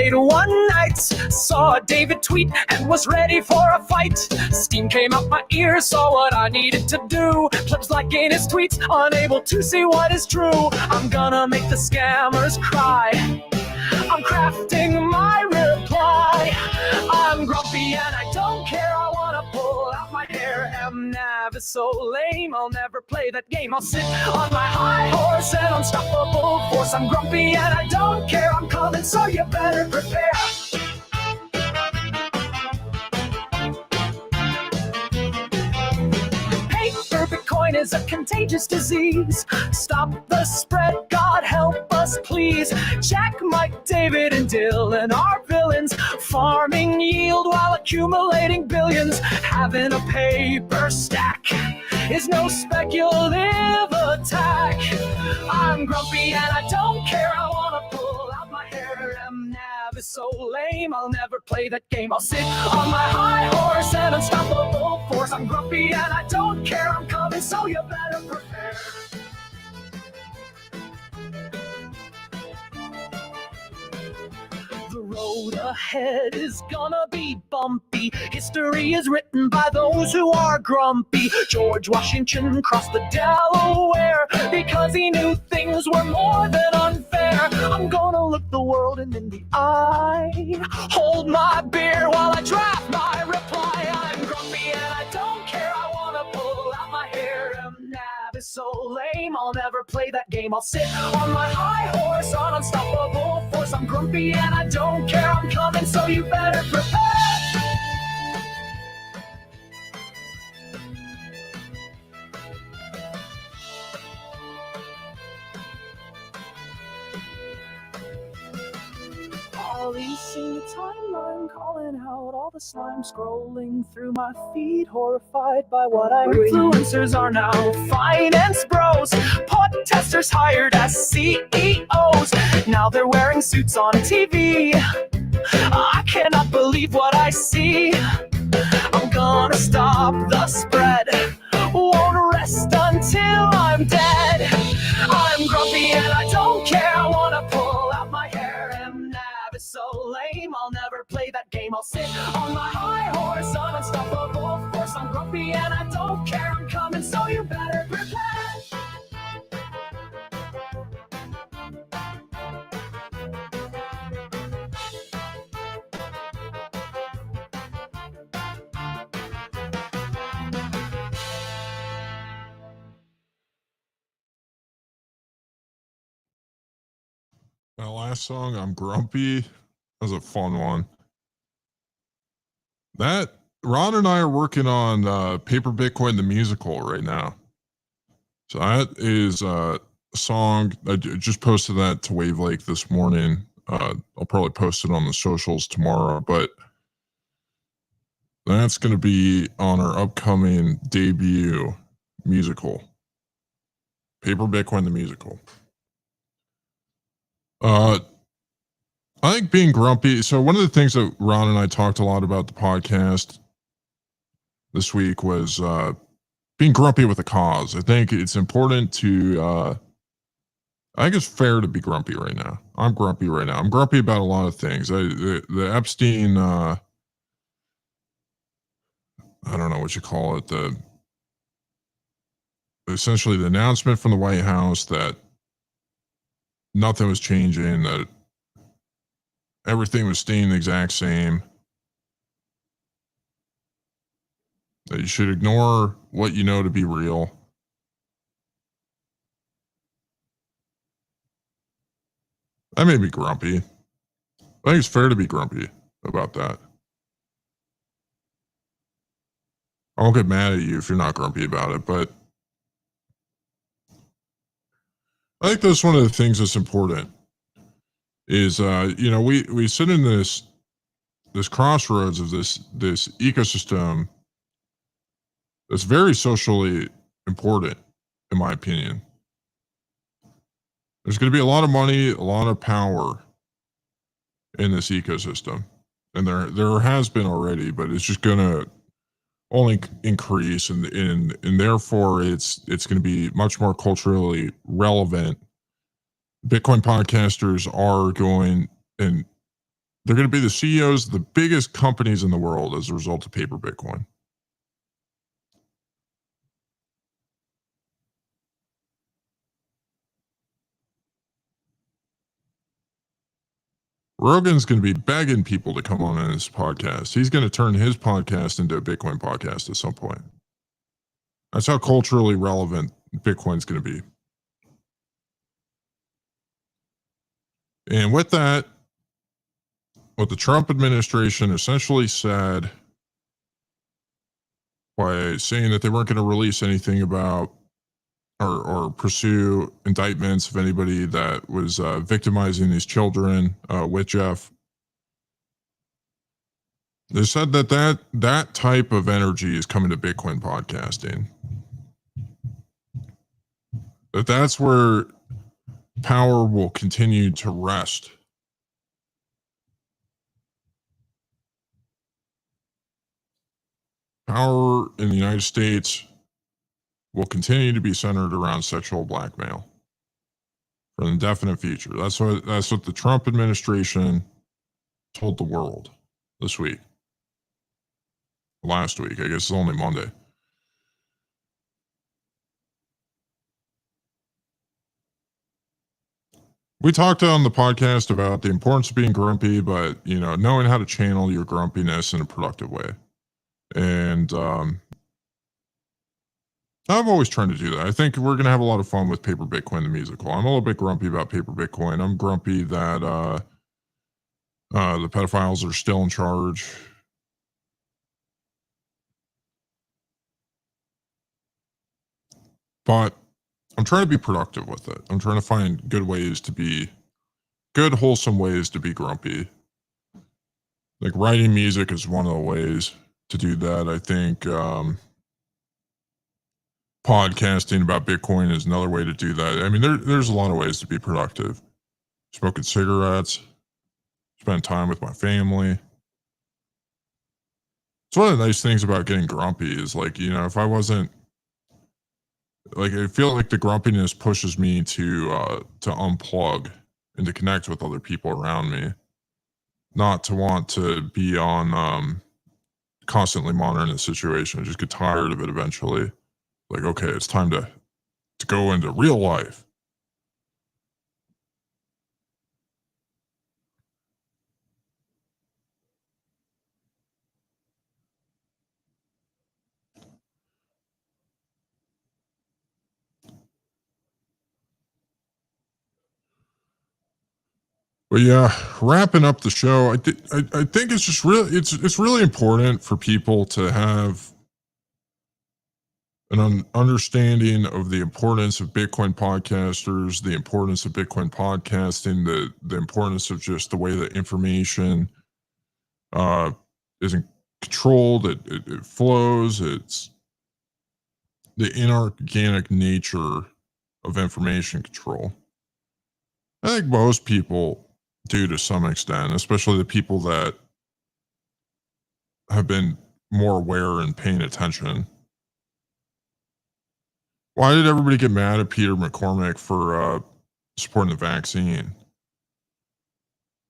late one night, saw David tweet and was ready for a fight. Steam came out my ears, saw what I needed to do. Plebs liking his tweets, unable to see what is true. I'm gonna make the scammers cry. I'm crafting my reply. I'm grumpy and I don't care. I wanna pull out my hair. M-Nav is so lame, I'll never play that game. I'll sit on my high horse and unstoppable force. I'm grumpy and I don't care. I'm coming, so you better prepare. Paper Bitcoin is a contagious disease. Stop the spread, God help us please. Jack, Mike, David, and Dylan are villains, farming yield while accumulating billions. Having a paper stack is no speculative attack. I'm grumpy and I don't care. I wanna pull out my hair. M-Nav is so lame, I'll never play that game. I'll sit on my high horse and unstoppable force. I'm grumpy and I don't care. I'm coming, so you better prepare. The road ahead is gonna be bumpy. History is written by those who are grumpy. George Washington crossed the Delaware because he knew things were more than unfair. I'm gonna look the world in the eye, hold my beer while I draft my reply. I'm grumpy and I don't care. I wanna pull out my hair. M-Nav is so lame, I'll never play that game. I'll sit on my high horse on unstoppable force. I'm grumpy and I don't care. I'm coming, so you better prepare. Ollie seen the timeline calling out all the slime scrolling through my feed, horrified by what I read. Influencers are now finance bros, pod testers hired as CEOs. Now they're wearing suits on TV. I cannot believe what I see. I'm gonna stop the spread, won't rest until I'm dead. I'm grumpy and I don't care. I wanna pull out my hair. M-Nav is so lame, I'll never play that game. I'll sit on my high horse on unstoppable force. I'm grumpy and I don't care. I'm coming, so you better prepare. That last song, I'm Grumpy, that was a fun one. That Ron and I are working on Paper Bitcoin the musical right now. So that is a song. I just posted that to Wave Lake this morning. I'll probably post it on the socials tomorrow, but that's going to be on our upcoming debut musical, Paper Bitcoin the musical. I think being grumpy. So one of the things that Ron and I talked a lot about the podcast this week was being grumpy with a cause. I think it's important to. I think it's fair to be grumpy right now. I'm grumpy right now. I'm grumpy about a lot of things. The Epstein. I don't know what you call it. Essentially the announcement from the White House that nothing was changing, that everything was staying the exact same, that you should ignore what you know to be real. That made me grumpy. I think it's fair to be grumpy about that. I won't get mad at you if you're not grumpy about it, but I think that's one of the things that's important is, we sit in this crossroads of this ecosystem that's very socially important, in my opinion. There's going to be a lot of money, a lot of power in this ecosystem, and there has been already, but it's just going to only increase, and therefore it's going to be much more culturally relevant. Bitcoin podcasters are going, and They're going to be the CEOs of the biggest companies in the world as a result of paper Bitcoin. Rogan's going to be begging people to come on his podcast. He's going to turn his podcast into a Bitcoin podcast at some point. That's how culturally relevant Bitcoin's going to be. And with that, what the Trump administration essentially said by saying that they weren't going to release anything about or pursue indictments of anybody that was victimizing these children with Jeff. They said that type of energy is coming to Bitcoin podcasting. That's where power will continue to rest. Power in the United States will continue to be centered around sexual blackmail for the indefinite future. That's what the Trump administration told the world this week. Last week, I guess it's only Monday. We talked on the podcast about the importance of being grumpy, but knowing how to channel your grumpiness in a productive way. And I'm always trying to do that. I think we're going to have a lot of fun with Paper Bitcoin, the musical. I'm a little bit grumpy about Paper Bitcoin. I'm grumpy that the pedophiles are still in charge. But I'm trying to be productive with it. I'm trying to find good, wholesome ways to be grumpy. Like writing music is one of the ways to do that. I think podcasting about Bitcoin is another way to do that. I mean, there's a lot of ways to be productive. Smoking cigarettes, spend time with my family. It's one of the nice things about getting grumpy is if I wasn't I feel like the grumpiness pushes me to unplug and to connect with other people around me, not to want to be on constantly monitoring the situation. I just get tired of it eventually. Okay, it's time to go into real life. But yeah, wrapping up the show, I think it's just it's really important for people to have an understanding of the importance of Bitcoin podcasters, the importance of Bitcoin podcasting, the importance of just the way that information isn't controlled, it flows, it's the inorganic nature of information control. I think most people do to some extent, especially the people that have been more aware and paying attention. Why did everybody get mad at Peter McCormick for supporting the vaccine?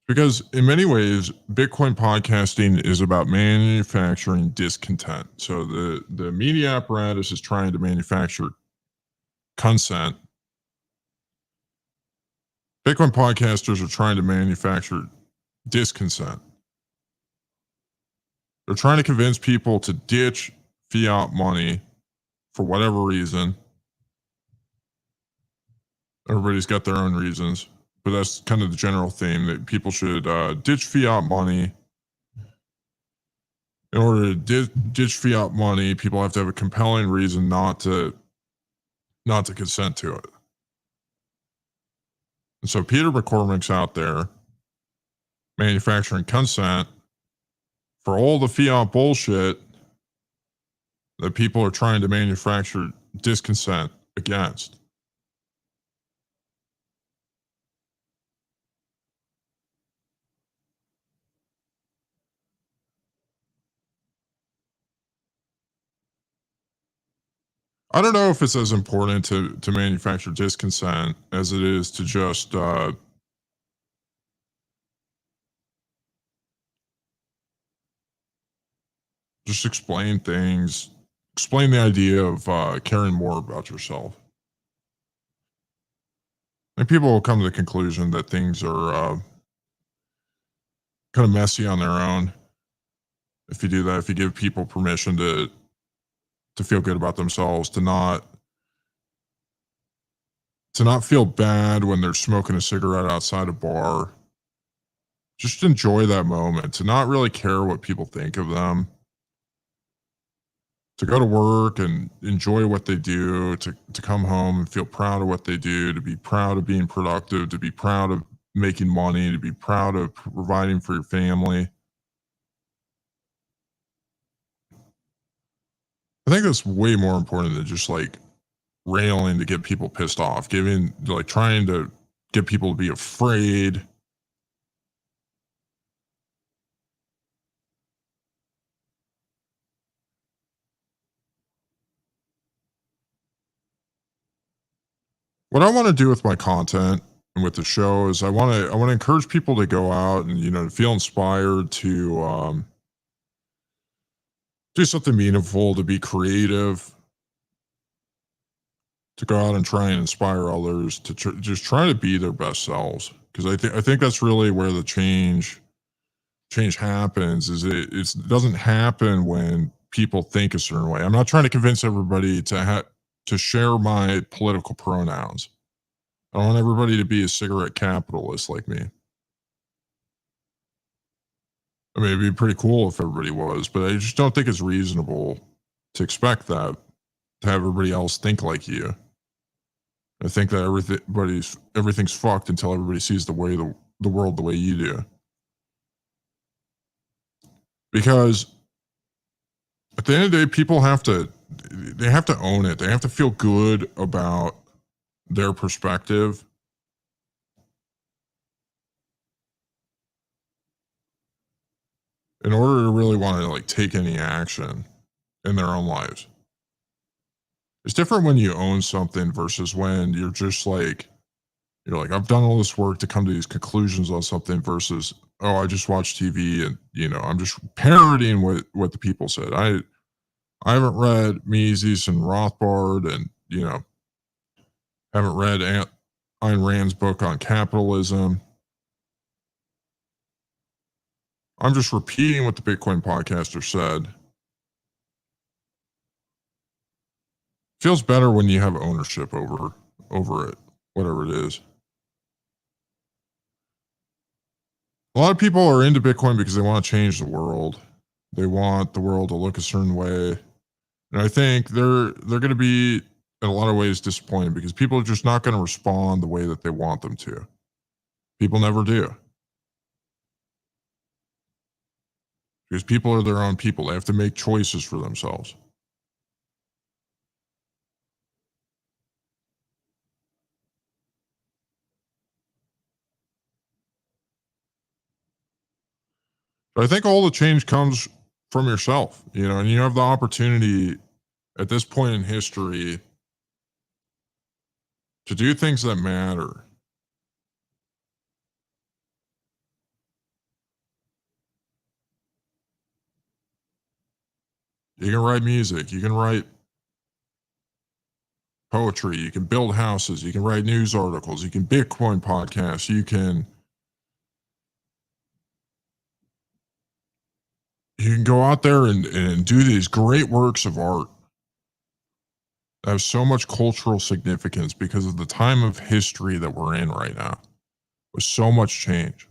Because in many ways, Bitcoin podcasting is about manufacturing discontent. So the media apparatus is trying to manufacture consent. Bitcoin podcasters are trying to manufacture disconsent. They're trying to convince people to ditch fiat money for whatever reason. Everybody's got their own reasons, but that's kind of the general theme that people should ditch fiat money. In order to ditch fiat money, people have to have a compelling reason not to consent to it. And so Peter McCormick's out there manufacturing consent for all the fiat bullshit that people are trying to manufacture disconsent against. I don't know if it's as important to manufacture disconsent as it is to just just explain things. Explain the idea of caring more about yourself. And people will come to the conclusion that things are kind of messy on their own. If you do that, if you give people permission to feel good about themselves, to not feel bad when they're smoking a cigarette outside a bar, just enjoy that moment, to not really care what people think of them, to go to work and enjoy what they do, to come home and feel proud of what they do, to be proud of being productive, to be proud of making money, to be proud of providing for your family. I think that's way more important than just like railing to get people pissed off, trying to get people to be afraid. What I want to do with my content and with the show is I want to encourage people to go out and, to feel inspired to do something meaningful, to be creative, to go out and try and inspire others to just try to be their best selves. Because I think that's really where the change happens. Is it doesn't happen when people think a certain way. I'm not trying to convince everybody to share my political pronouns. I don't want everybody to be a cigarette capitalist like me. I mean, it'd be pretty cool if everybody was, but I just don't think it's reasonable to expect that, to have everybody else think like you. I think that everything's fucked until everybody sees the world the way you do. Because at the end of the day, people have to own it. They have to feel good about their perspective. In order to really want to take any action in their own lives. It's different when you own something versus when you're just I've done all this work to come to these conclusions on something versus, oh, I just watch TV and, I'm just parroting what the people said. I haven't read Mises and Rothbard and, haven't read Ayn Rand's book on capitalism. I'm just repeating what the Bitcoin podcaster said. Feels better when you have ownership over it, whatever it is. A lot of people are into Bitcoin because they want to change the world. They want the world to look a certain way. And I think they're going to be, in a lot of ways, disappointed because people are just not going to respond the way that they want them to. People never do. Because people are their own people. They have to make choices for themselves. But I think all the change comes from yourself, and you have the opportunity at this point in history to do things that matter. You can write music, you can write poetry, you can build houses, you can write news articles, you can Bitcoin podcasts, you can go out there and do these great works of art that have so much cultural significance because of the time of history that we're in right now, with so much change.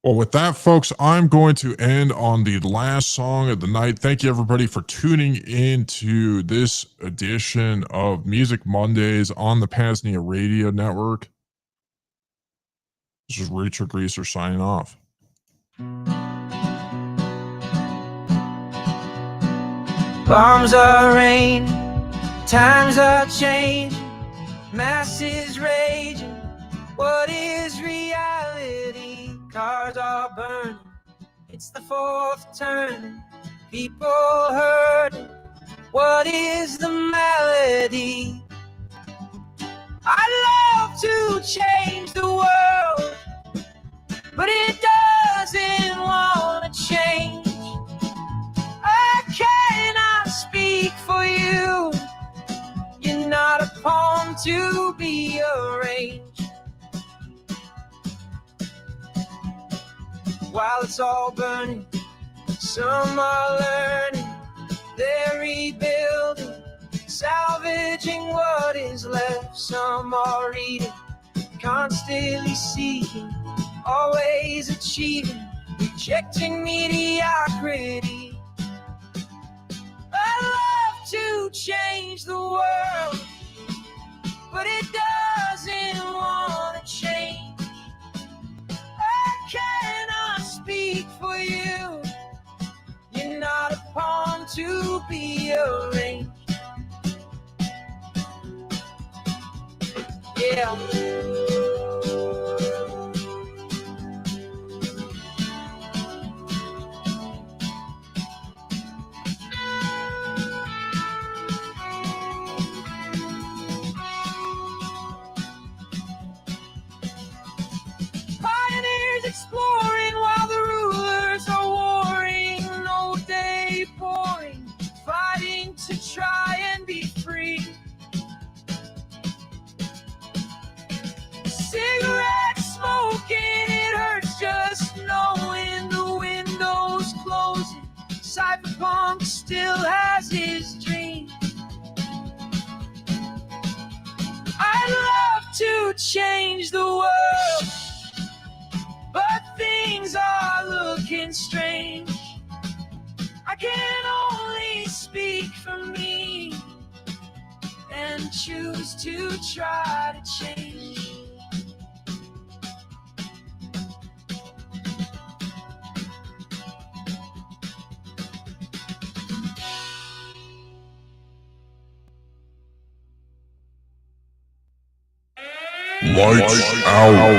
Well, with that, folks, I'm going to end on the last song of the night. Thank you, everybody, for tuning in to this edition of Music Mondays on the PAZNIA Radio Network. This is Richard Greaser signing off. Bombs are raining, times are changing, masses raging. What is reality? Cars are burning, it's the fourth turning, people hurting. What is the malady? I'd love to change the world, but it doesn't want to change. change. I cannot speak for you. You're not a poem to be arranged. While it's all burning, some are learning, they're rebuilding, salvaging what is left. Some are reading, constantly seeking, always achieving, rejecting mediocrity. I love to change the world, but it doesn't want to change. I cannot speak for you. You're not a pawn to be arranged. Yeah. Exploring while the rulers are warring, no day pouring, fighting to try and be free. Cigarette smoking, it hurts just knowing the window's closing. Cyberpunk still has his dream. I'd love to change the world, but things are looking strange. I can only speak for me and choose to try to change. Lights out.